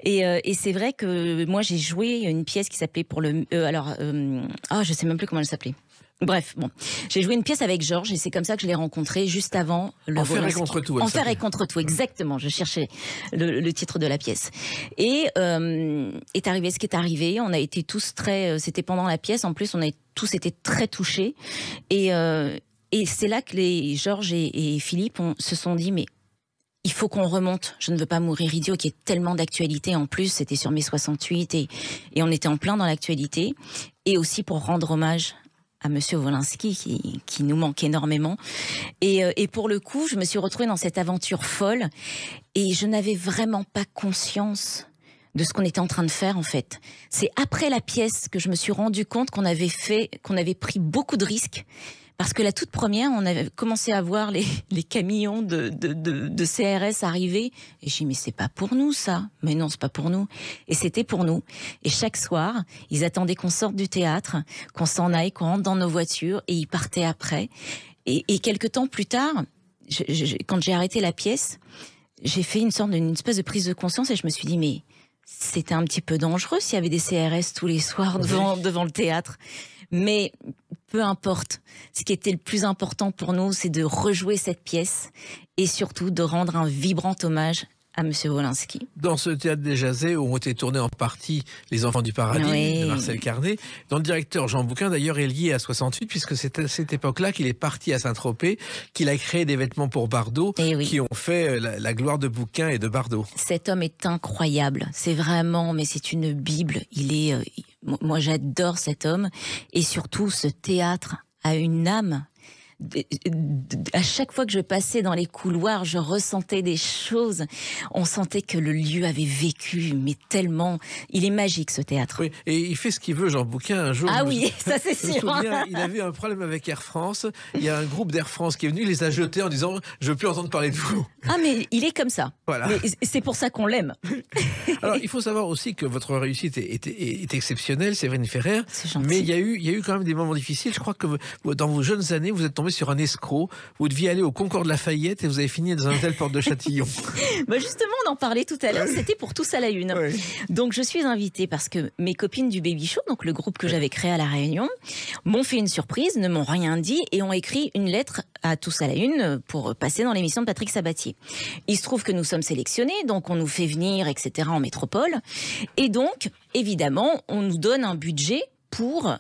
Et c'est vrai que moi, j'ai joué une pièce qui s'appelait pour le... je sais même plus comment elle s'appelait. Bref, bon, j'ai joué une pièce avec Georges et c'est comme ça que je l'ai rencontré juste avant le Enfer et contre tout. Enfer et contre tout, exactement. Je cherchais le titre de la pièce. Et est arrivé ce qui est arrivé. On a été tous c'était pendant la pièce. En plus, on a tous été très touchés. Et c'est là que les Georges et Philippe se sont dit, mais il faut qu'on remonte. Je ne veux pas mourir idiot, qui est tellement d'actualité. En plus, c'était sur mai 68 et on était en plein dans l'actualité. Et aussi pour rendre hommage à Monsieur Wolinski qui nous manque énormément. Et pour le coup, je me suis retrouvée dans cette aventure folle et je n'avais vraiment pas conscience de ce qu'on était en train de faire en fait. C'est après la pièce que je me suis rendu compte qu'on avait pris beaucoup de risques. Parce que la toute première, on avait commencé à voir les camions de CRS arriver. Et j'ai dit, mais c'est pas pour nous, ça. Mais non, c'est pas pour nous. Et c'était pour nous. Et chaque soir, ils attendaient qu'on sorte du théâtre, qu'on s'en aille, qu'on rentre dans nos voitures, et ils partaient après. Et quelques temps plus tard, quand j'ai arrêté la pièce, j'ai fait une espèce de prise de conscience et je me suis dit, mais c'était un petit peu dangereux s'il y avait des CRS tous les soirs devant le théâtre. Mais peu importe. Ce qui était le plus important pour nous, c'est de rejouer cette pièce et surtout de rendre un vibrant hommage à Monsieur Wolinski. Dans ce Théâtre des Jazets où ont été tournés en partie Les Enfants du Paradis de Marcel Carné, dont le directeur Jean Bouquin d'ailleurs est lié à 68 puisque c'est à cette époque-là qu'il est parti à Saint-Tropez, qu'il a créé des vêtements pour Bardot qui ont fait la gloire de Bouquin et de Bardot. Cet homme est incroyable. C'est vraiment, mais c'est une bible. Moi j'adore cet homme et surtout ce théâtre a une âme. À chaque fois que je passais dans les couloirs, je ressentais des choses. On sentait que le lieu avait vécu, mais tellement. Il est magique, ce théâtre. Oui, et il fait ce qu'il veut, Jean Bouquin, un jour. Ah oui, ça c'est sûr. Je me souviens, il avait un problème avec Air France. Il y a un groupe d'Air France qui est venu, il les a jetés en disant « Je veux plus entendre parler de vous ». Ah, mais il est comme ça. Voilà. Mais c'est pour ça qu'on l'aime. Alors, il faut savoir aussi que votre réussite est exceptionnelle, Séverine Ferrer. C'est gentil. Mais il y a eu quand même des moments difficiles. Je crois que dans vos jeunes années, vous êtes tombé sur un escroc. Vous deviez aller au Concours de la Fayette et vous avez fini dans un hôtel Porte de Châtillon. Justement, on en parlait tout à l'heure. C'était pour Tous à la Une. Oui. Donc, je suis invitée parce que mes copines du Baby Show, donc le groupe que j'avais créé à La Réunion, m'ont fait une surprise, ne m'ont rien dit et ont écrit une lettre à Tous à la Une pour passer dans l'émission de Patrick Sabatier. Il se trouve que nous sommes sélectionnés, donc on nous fait venir, etc., en métropole. Et donc, évidemment, on nous donne un budget pour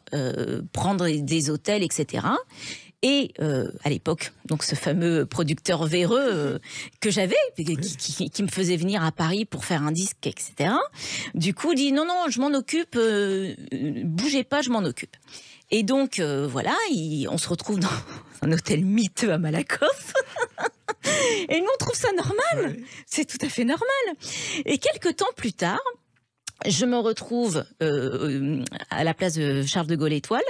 prendre des hôtels, etc. Et à l'époque, donc ce fameux producteur véreux que j'avais, qui me faisait venir à Paris pour faire un disque, etc. Du coup, dit non, je m'en occupe, bougez pas, je m'en occupe. Et donc voilà, on se retrouve dans un hôtel miteux à Malakoff. Et nous, on trouve ça normal. Oui. C'est tout à fait normal. Et quelques temps plus tard, je me retrouve à la place de Charles de Gaulle Étoile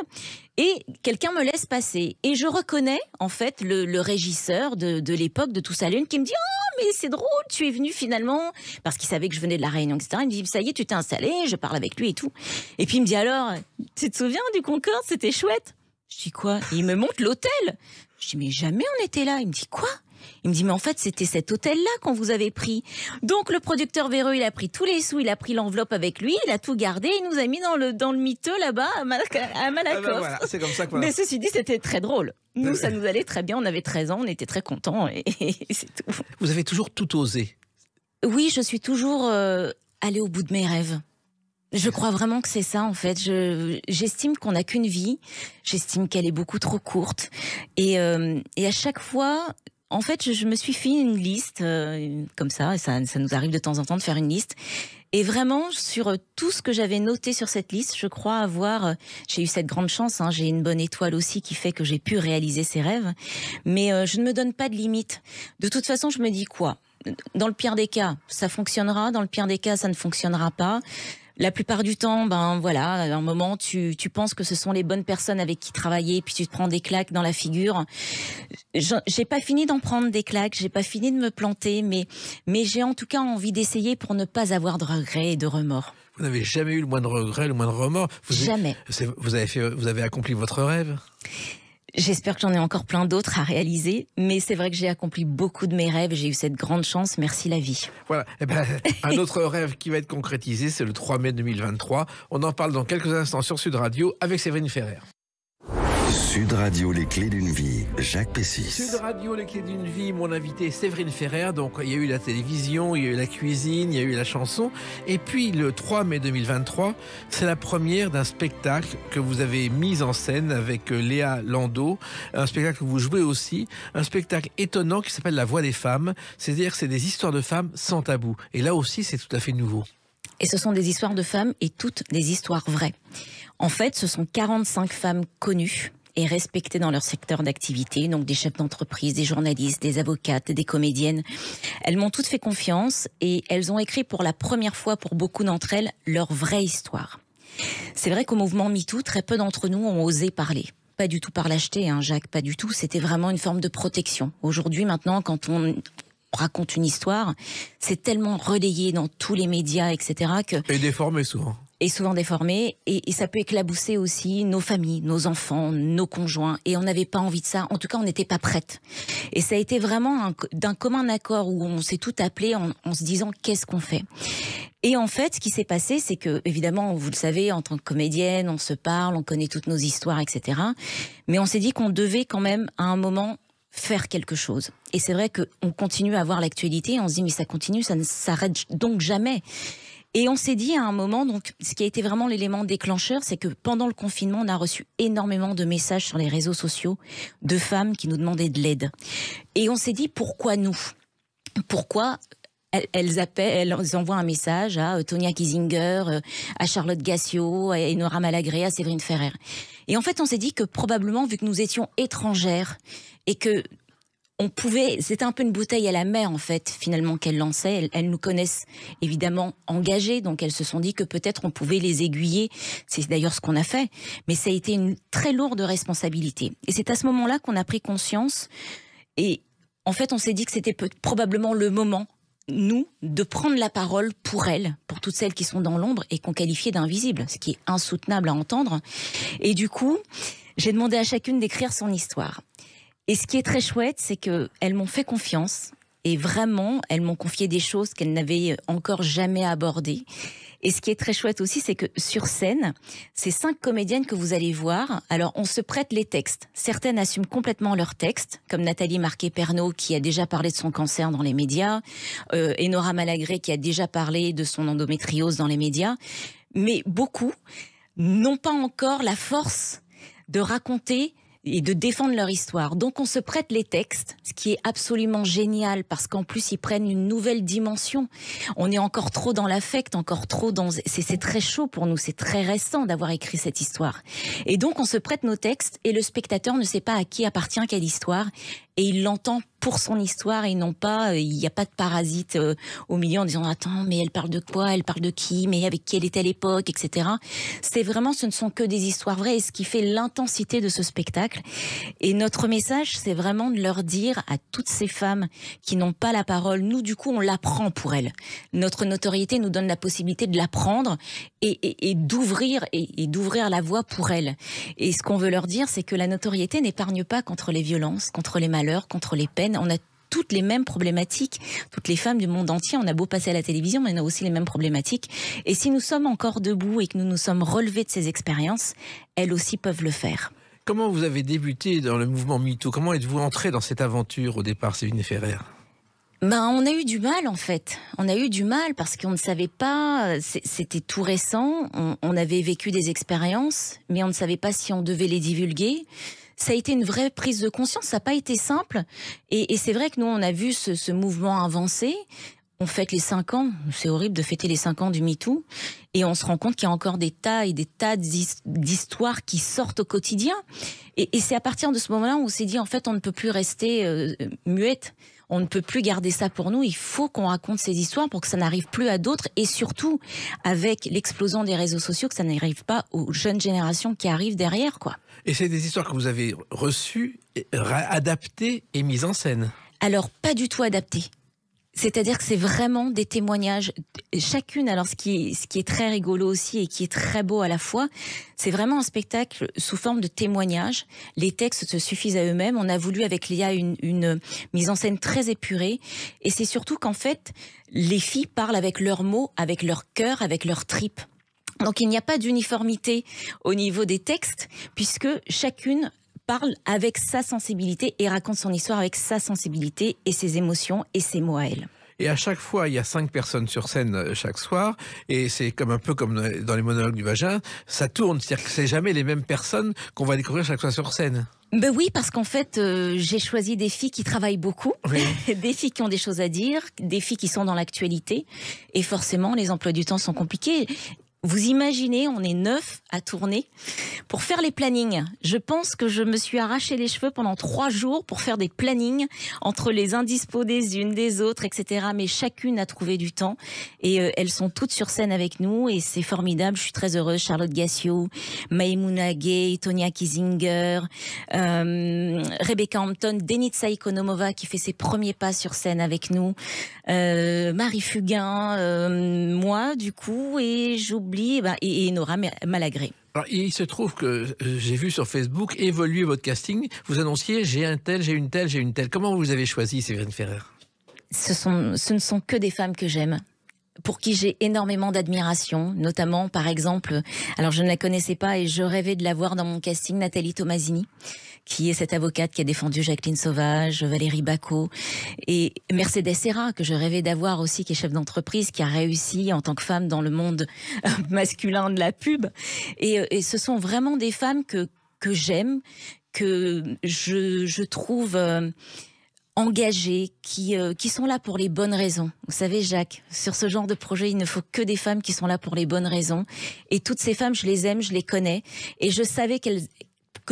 et quelqu'un me laisse passer. Et je reconnais en fait le régisseur de l'époque de Tous à la Une qui me dit « Oh, mais c'est drôle, tu es venu finalement !» Parce qu'il savait que je venais de La Réunion, etc. Il me dit « Ça y est, tu t'es installé, je parle avec lui et tout. » Et puis il me dit « Alors, tu te souviens du Concorde, c'était chouette ?» Je dis « Quoi ?» Il me montre l'hôtel. Je dis « Mais jamais on était là. » Il me dit « Quoi ?» Il me dit, mais en fait, c'était cet hôtel-là qu'on vous avait pris. Donc, le producteur véreux, il a pris tous les sous, il a pris l'enveloppe avec lui, il a tout gardé, il nous a mis dans le miteux là-bas, à Malakoff. Voilà, c'est comme ça que Mais ceci dit, c'était très drôle. Nous, ça nous allait très bien, on avait 13 ans, on était très contents et c'est tout. Vous avez toujours tout osé. Oui, je suis toujours allée au bout de mes rêves. Je crois vraiment que c'est ça, en fait. J'estime qu'on n'a qu'une vie. J'estime qu'elle est beaucoup trop courte. Et à chaque fois, en fait, je me suis fait une liste, comme ça nous arrive de temps en temps de faire une liste. Et vraiment, sur tout ce que j'avais noté sur cette liste, je crois avoir... j'ai eu cette grande chance, hein, j'ai une bonne étoile aussi qui fait que j'ai pu réaliser ces rêves. Mais je ne me donne pas de limite. De toute façon, je me dis quoi ? Dans le pire des cas, ça fonctionnera. Dans le pire des cas, ça ne fonctionnera pas. La plupart du temps, ben voilà, à un moment, tu penses que ce sont les bonnes personnes avec qui travailler, puis tu te prends des claques dans la figure. J'ai pas fini d'en prendre des claques, j'ai pas fini de me planter, mais j'ai en tout cas envie d'essayer pour ne pas avoir de regrets et de remords. Vous n'avez jamais eu le moindre regret, le moindre remords. Jamais. Vous avez accompli votre rêve. J'espère que j'en ai encore plein d'autres à réaliser, mais c'est vrai que j'ai accompli beaucoup de mes rêves, j'ai eu cette grande chance, merci la vie. Voilà, un autre rêve qui va être concrétisé, c'est le 3 mai 2023. On en parle dans quelques instants sur Sud Radio avec Séverine Ferrer. Sud Radio, les clés d'une vie, Jacques Pessis. Sud Radio, les clés d'une vie, mon invité Séverine Ferrer. Donc il y a eu la télévision, il y a eu la cuisine, il y a eu la chanson. Et puis le 3 mai 2023, c'est la première d'un spectacle que vous avez mis en scène avec Léa Landau. Un spectacle que vous jouez aussi. Un spectacle étonnant qui s'appelle La Voix des femmes. C'est-à-dire que c'est des histoires de femmes sans tabou. Et là aussi, c'est tout à fait nouveau. Et ce sont des histoires de femmes et toutes des histoires vraies. En fait, ce sont 45 femmes connues et respectées dans leur secteur d'activité, donc des chefs d'entreprise, des journalistes, des avocates, des comédiennes. Elles m'ont toutes fait confiance et elles ont écrit pour la première fois, pour beaucoup d'entre elles, leur vraie histoire. C'est vrai qu'au mouvement MeToo, très peu d'entre nous ont osé parler. Pas du tout par lâcheté, hein, Jacques, pas du tout. C'était vraiment une forme de protection. Aujourd'hui, maintenant, quand on raconte une histoire, c'est tellement relayé dans tous les médias, etc. Et déformé souvent. Et souvent déformé, et ça peut éclabousser aussi nos familles, nos enfants, nos conjoints, et on n'avait pas envie de ça, en tout cas on n'était pas prête. Et ça a été vraiment d'un commun accord où on s'est tout appelé en se disant qu'est-ce qu'on fait. Et en fait, ce qui s'est passé, c'est que, évidemment, vous le savez, en tant que comédienne, on se parle, on connaît toutes nos histoires, etc. Mais on s'est dit qu'on devait quand même, à un moment, faire quelque chose. Et c'est vrai qu'on continue à voir l'actualité, on se dit mais ça continue, ça ne s'arrête donc jamais. Et on s'est dit à un moment, donc, ce qui a été vraiment l'élément déclencheur, c'est que pendant le confinement, on a reçu énormément de messages sur les réseaux sociaux de femmes qui nous demandaient de l'aide. Et on s'est dit, pourquoi nous ? Pourquoi elles envoient un message à Tonia Kiesinger, à Charlotte Gassio, à Enora Malagré, à Séverine Ferrer. Et en fait, on s'est dit que probablement, vu que nous étions étrangères et que c'était un peu une bouteille à la mer, en fait, finalement, qu'elles lançaient. Elles nous connaissent, évidemment, engagées, donc elles se sont dit que peut-être on pouvait les aiguiller. C'est d'ailleurs ce qu'on a fait. Mais ça a été une très lourde responsabilité. Et c'est à ce moment-là qu'on a pris conscience. Et en fait, on s'est dit que c'était probablement le moment, nous, de prendre la parole pour elles, pour toutes celles qui sont dans l'ombre et qu'on qualifiait d'invisibles, ce qui est insoutenable à entendre. Et du coup, j'ai demandé à chacune d'écrire son histoire. Et ce qui est très chouette, c'est qu'elles m'ont fait confiance et vraiment, elles m'ont confié des choses qu'elles n'avaient encore jamais abordées. Et ce qui est très chouette aussi, c'est que sur scène, ces 5 comédiennes que vous allez voir, alors on se prête les textes. Certaines assument complètement leurs textes, comme Nathalie Marquet-Pernot qui a déjà parlé de son cancer dans les médias, Enora Malagré qui a déjà parlé de son endométriose dans les médias. Mais beaucoup n'ont pas encore la force de raconter et de défendre leur histoire. Donc on se prête les textes, ce qui est absolument génial parce qu'en plus ils prennent une nouvelle dimension. On est encore trop dans l'affect, encore trop dans... C'est très chaud pour nous, c'est très récent d'avoir écrit cette histoire. Et donc on se prête nos textes et le spectateur ne sait pas à qui appartient quelle histoire et il l'entend pour son histoire et non pas, il n'y a pas de parasite au milieu en disant attends mais elle parle de quoi, elle parle de qui, mais avec qui elle était à l'époque, etc. C'est vraiment, ce ne sont que des histoires vraies et ce qui fait l'intensité de ce spectacle. Et notre message, c'est vraiment de leur dire à toutes ces femmes qui n'ont pas la parole, nous du coup on l'apprend pour elles. Notre notoriété nous donne la possibilité de l'apprendre et d'ouvrir la voie pour elles. Et ce qu'on veut leur dire, c'est que la notoriété n'épargne pas contre les violences, contre les malheurs, contre les peines. On a toutes les mêmes problématiques. Toutes les femmes du monde entier, on a beau passer à la télévision, mais on a aussi les mêmes problématiques. Et si nous sommes encore debout et que nous nous sommes relevés de ces expériences, elles aussi peuvent le faire. Comment vous avez débuté dans le mouvement MeToo? Comment êtes-vous entrée dans cette aventure au départ, Séverine Ferrer? On a eu du mal en fait. On a eu du mal parce qu'on ne savait pas, c'était tout récent, on avait vécu des expériences, mais on ne savait pas si on devait les divulguer. Ça a été une vraie prise de conscience, ça n'a pas été simple. Et c'est vrai que nous, on a vu ce mouvement avancer. On fête les 5 ans, c'est horrible de fêter les 5 ans du MeToo, et on se rend compte qu'il y a encore des tas et des tas d'histoires qui sortent au quotidien. Et c'est à partir de ce moment-là où on s'est dit, en fait, on ne peut plus rester muette. On ne peut plus garder ça pour nous. Il faut qu'on raconte ces histoires pour que ça n'arrive plus à d'autres. Et surtout, avec l'explosion des réseaux sociaux, que ça n'arrive pas aux jeunes générations qui arrivent derrière, quoi. Et c'est des histoires que vous avez reçues, adaptées et mises en scène? Alors, pas du tout adaptées. C'est-à-dire que c'est vraiment des témoignages, chacune. Alors ce qui est très rigolo aussi et qui est très beau à la fois, c'est vraiment un spectacle sous forme de témoignages. Les textes se suffisent à eux-mêmes. On a voulu avec Léa une mise en scène très épurée, et c'est surtout qu'en fait les filles parlent avec leurs mots, avec leur cœur, avec leurs tripes. Donc il n'y a pas d'uniformité au niveau des textes, puisque chacune parle avec sa sensibilité et raconte son histoire avec sa sensibilité et ses émotions et ses mots à elle. Et à chaque fois, il y a 5 personnes sur scène chaque soir, et c'est un peu comme dans les monologues du vagin, ça tourne, c'est-à-dire que c'est jamais les mêmes personnes qu'on va découvrir chaque fois sur scène. Ben oui, parce qu'en fait, j'ai choisi des filles qui travaillent beaucoup, oui. Des filles qui ont des choses à dire, des filles qui sont dans l'actualité, et forcément, les emplois du temps sont compliqués. Vous imaginez, on est 9 à tourner pour faire les plannings. Je pense que je me suis arraché les cheveux pendant 3 jours pour faire des plannings entre les indispos des unes, des autres, etc. Mais chacune a trouvé du temps, et elles sont toutes sur scène avec nous, et c'est formidable. Je suis très heureuse. Charlotte Gassio, Maïmouna Gay, Tonia Kiesinger, Rebecca Hampton, Denitsa Ikonomova qui fait ses premiers pas sur scène avec nous, Marie Fugain, moi du coup, et j'oublie et Nora Malagré. Alors, il se trouve que j'ai vu sur Facebook évoluer votre casting. Vous annonciez j'ai un tel, j'ai une telle, j'ai une telle. Comment vous avez choisi, Séverine Ferrer? Ce ne sont que des femmes que j'aime, pour qui j'ai énormément d'admiration, notamment par exemple, alors je ne la connaissais pas et je rêvais de la voir dans mon casting, Nathalie Tomasini, qui est cette avocate qui a défendu Jacqueline Sauvage, Valérie Bacot, et Mercedes Serra, que je rêvais d'avoir aussi, qui est chef d'entreprise, qui a réussi en tant que femme dans le monde masculin de la pub. Et ce sont vraiment des femmes que j'aime, que je trouve engagées, qui sont là pour les bonnes raisons. Vous savez, Jacques, sur ce genre de projet, il ne faut que des femmes qui sont là pour les bonnes raisons. Et toutes ces femmes, je les aime, je les connais, et je savais que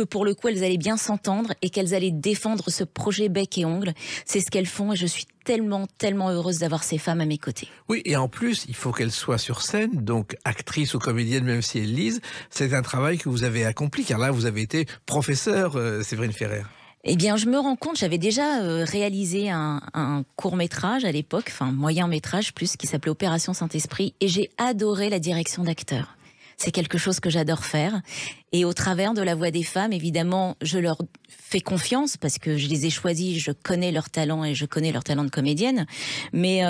pour le coup, elles allaient bien s'entendre et qu'elles allaient défendre ce projet bec et ongles. C'est ce qu'elles font, et je suis tellement, tellement heureuse d'avoir ces femmes à mes côtés. Oui, et en plus, il faut qu'elles soient sur scène, donc actrice ou comédienne, même si elles lisent. C'est un travail que vous avez accompli, car là, vous avez été professeure, Séverine Ferrer. Eh bien, je me rends compte, j'avais déjà réalisé un court-métrage à l'époque, enfin moyen-métrage plus, qui s'appelait Opération Saint-Esprit, et j'ai adoré la direction d'acteurs. C'est quelque chose que j'adore faire. Et au travers de la voix des femmes, évidemment, je leur fais confiance parce que je les ai choisis, je connais leur talent et je connais leur talent de comédienne. Mais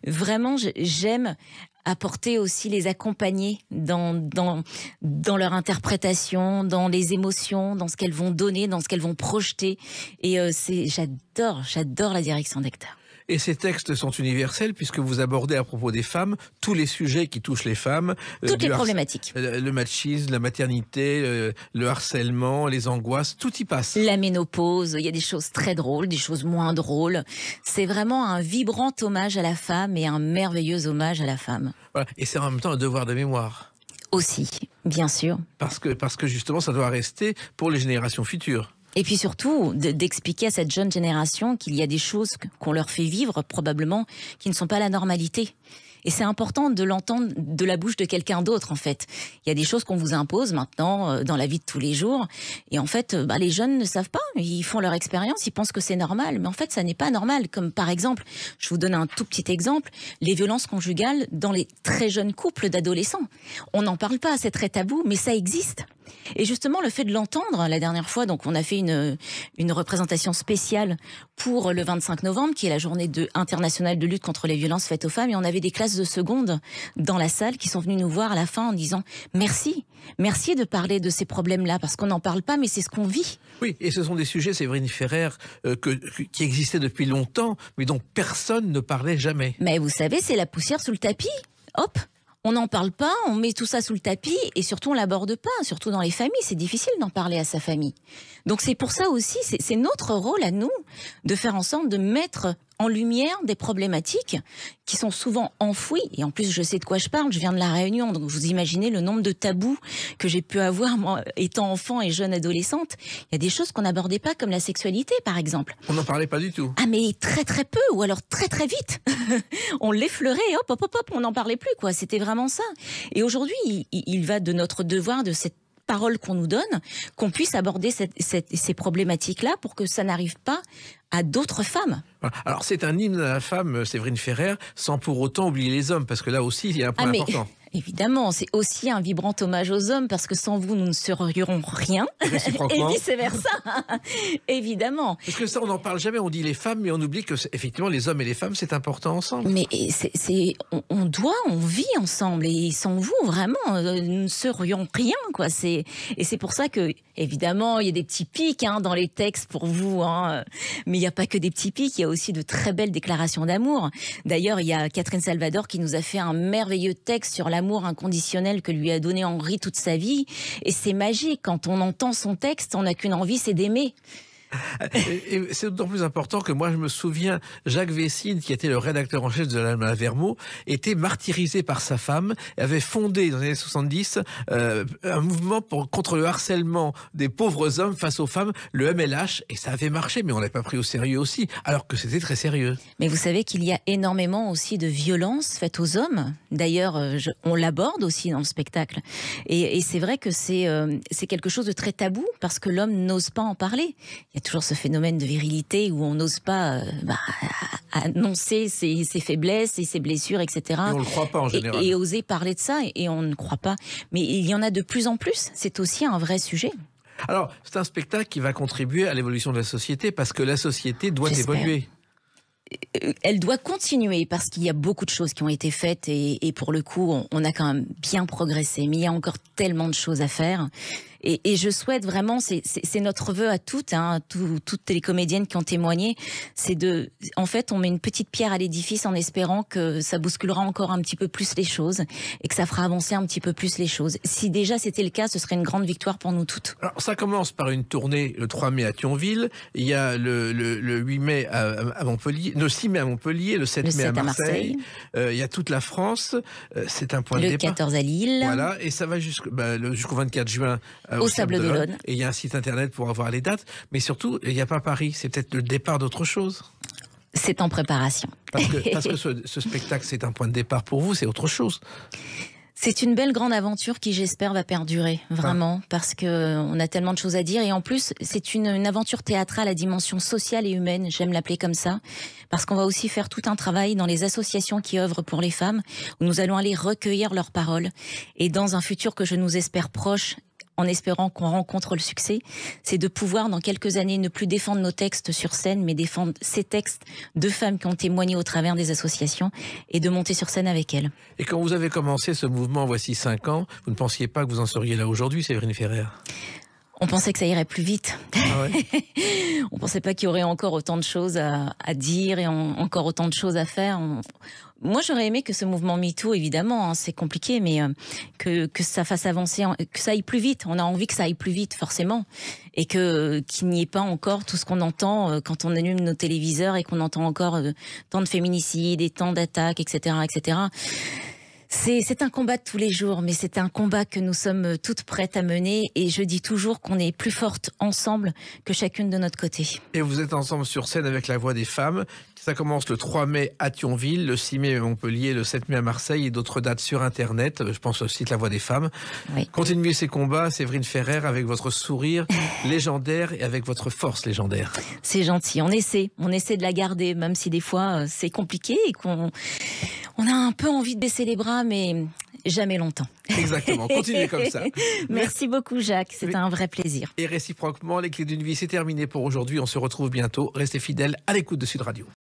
vraiment, j'aime apporter aussi, les accompagner dans leur interprétation, dans les émotions, dans ce qu'elles vont donner, dans ce qu'elles vont projeter. Et j'adore la direction d'acteurs. Et ces textes sont universels puisque vous abordez à propos des femmes tous les sujets qui touchent les femmes. Toutes les problématiques. Le machisme, la maternité, le harcèlement, les angoisses, tout y passe. La ménopause, il y a des choses très drôles, des choses moins drôles. C'est vraiment un vibrant hommage à la femme et un merveilleux hommage à la femme. Voilà. Et c'est en même temps un devoir de mémoire. Aussi, bien sûr. Parce que justement, ça doit rester pour les générations futures. Et puis surtout, d'expliquer à cette jeune génération qu'il y a des choses qu'on leur fait vivre, probablement, qui ne sont pas la normalité. Et c'est important de l'entendre de la bouche de quelqu'un d'autre, en fait. Il y a des choses qu'on vous impose maintenant dans la vie de tous les jours. Et en fait, les jeunes ne savent pas. Ils font leur expérience, ils pensent que c'est normal. Mais en fait, ça n'est pas normal. Comme par exemple, je vous donne un tout petit exemple, les violences conjugales dans les très jeunes couples d'adolescents. On n'en parle pas, c'est très tabou, mais ça existe. Et justement, le fait de l'entendre, la dernière fois, donc on a fait une représentation spéciale pour le 25 novembre, qui est la journée internationale de lutte contre les violences faites aux femmes, et on avait des classes de seconde dans la salle qui sont venues nous voir à la fin en disant merci de parler de ces problèmes-là, parce qu'on n'en parle pas, mais c'est ce qu'on vit. Oui, et ce sont des sujets, Séverine Ferrer, qui existaient depuis longtemps, mais dont personne ne parlait jamais. Mais vous savez, c'est la poussière sous le tapis. Hop, on n'en parle pas, on met tout ça sous le tapis et surtout on l'aborde pas, surtout dans les familles, c'est difficile d'en parler à sa famille. Donc c'est pour ça aussi, c'est notre rôle à nous de faire en sorte de mettre en lumière des problématiques qui sont souvent enfouies. Et en plus, je sais de quoi je parle, je viens de La Réunion, donc vous imaginez le nombre de tabous que j'ai pu avoir, moi, étant enfant et jeune adolescente. Il y a des choses qu'on n'abordait pas, comme la sexualité, par exemple. On n'en parlait pas du tout. Ah, mais très très peu, ou alors très très vite. On l'effleurait, hop, on n'en parlait plus, quoi. C'était vraiment ça. Et aujourd'hui, il va de notre devoir, de cette parole qu'on nous donne, qu'on puisse aborder ces problématiques-là pour que ça n'arrive pas à d'autres femmes. Alors c'est un hymne à la femme, Séverine Ferrer, sans pour autant oublier les hommes, parce que là aussi il y a un point important. Évidemment, c'est aussi un vibrant hommage aux hommes, parce que sans vous, nous ne serions rien. Et vice-versa, évidemment. Parce que ça, on n'en parle jamais, on dit les femmes, mais on oublie que effectivement les hommes et les femmes, c'est important ensemble. Mais on vit ensemble, et sans vous, vraiment, nous ne serions rien, quoi. Et c'est pour ça que, évidemment, il y a des petits pics dans les textes pour vous, mais il n'y a pas que des petits pics, il y a aussi de très belles déclarations d'amour. D'ailleurs, il y a Catherine Salvador qui nous a fait un merveilleux texte sur l'amour inconditionnel que lui a donné Henri toute sa vie. Et c'est magique. Quand on entend son texte, on n'a qu'une envie, c'est d'aimer. Et c'est d'autant plus important que moi je me souviens, Jacques Vessine, qui était le rédacteur en chef de la Vermeau, était martyrisé par sa femme et avait fondé dans les années 70 un mouvement contre le harcèlement des pauvres hommes face aux femmes, le MLH, et ça avait marché, mais on l'a pas pris au sérieux aussi, alors que c'était très sérieux. Mais vous savez qu'il y a énormément aussi de violences faites aux hommes. D'ailleurs, on l'aborde aussi dans le spectacle. Et c'est vrai que c'est quelque chose de très tabou, parce que l'homme n'ose pas en parler. Il y a toujours ce phénomène de virilité où on n'ose pas annoncer ses faiblesses et ses blessures, etc. Et on ne le croit pas en général. Et oser parler de ça, et on ne croit pas. Mais il y en a de plus en plus. C'est aussi un vrai sujet. Alors, c'est un spectacle qui va contribuer à l'évolution de la société, parce que la société doit évoluer. Elle doit continuer, parce qu'il y a beaucoup de choses qui ont été faites et pour le coup, on a quand même bien progressé. Mais il y a encore tellement de choses à faire. Et je souhaite vraiment, c'est notre vœu à toutes, toutes les comédiennes qui ont témoigné, en fait, on met une petite pierre à l'édifice en espérant que ça bousculera encore un petit peu plus les choses et que ça fera avancer un petit peu plus les choses. Si déjà c'était le cas, ce serait une grande victoire pour nous toutes. Alors, ça commence par une tournée le 3 mai à Thionville, il y a le 8 mai à Montpellier, le 6 mai à Montpellier, le 7 mai à Marseille. Il y a toute la France, c'est un point de départ. Le 14 à Lille. Voilà, et ça va jusqu'au 24 juin au Sable d'Olonne. Et il y a un site internet pour avoir les dates, mais surtout, il n'y a pas Paris, c'est peut-être le départ d'autre chose. C'est en préparation. Parce que ce spectacle, c'est un point de départ pour vous, c'est autre chose. C'est une belle grande aventure qui, j'espère, va perdurer, vraiment, parce qu'on a tellement de choses à dire. Et en plus, c'est une aventure théâtrale à dimension sociale et humaine, j'aime l'appeler comme ça, parce qu'on va aussi faire tout un travail dans les associations qui œuvrent pour les femmes, où nous allons aller recueillir leurs paroles. Et dans un futur que je nous espère proche, en espérant qu'on rencontre le succès, c'est de pouvoir, dans quelques années, ne plus défendre nos textes sur scène, mais défendre ces textes de femmes qui ont témoigné au travers des associations et de monter sur scène avec elles. Et quand vous avez commencé ce mouvement, voici 5 ans, vous ne pensiez pas que vous en seriez là aujourd'hui, Séverine Ferrer? On pensait que ça irait plus vite. Ah ouais. On pensait pas qu'il y aurait encore autant de choses à dire et encore autant de choses à faire. Moi, j'aurais aimé que ce mouvement MeToo, évidemment, c'est compliqué, mais que ça fasse avancer, que ça aille plus vite. On a envie que ça aille plus vite, forcément. Et qu'il n'y ait pas encore tout ce qu'on entend quand on allume nos téléviseurs et qu'on entend encore tant de féminicides et tant d'attaques, etc., etc. C'est un combat de tous les jours, mais c'est un combat que nous sommes toutes prêtes à mener, et je dis toujours qu'on est plus fortes ensemble que chacune de notre côté. Et vous êtes ensemble sur scène avec La Voix des femmes. Ça commence le 3 mai à Thionville, le 6 mai à Montpellier, le 7 mai à Marseille et d'autres dates sur Internet. Je pense au site La Voix des femmes. Oui. Continuez ces combats, Séverine Ferrer, avec votre sourire légendaire et avec votre force légendaire. C'est gentil, on essaie de la garder, même si des fois c'est compliqué et qu'on a un peu envie de baisser les bras, mais jamais longtemps. Exactement, continuez comme ça. Merci beaucoup Jacques, c'était un vrai plaisir. Et réciproquement, les clés d'une vie, c'est terminé pour aujourd'hui. On se retrouve bientôt. Restez fidèles à l'écoute de Sud Radio.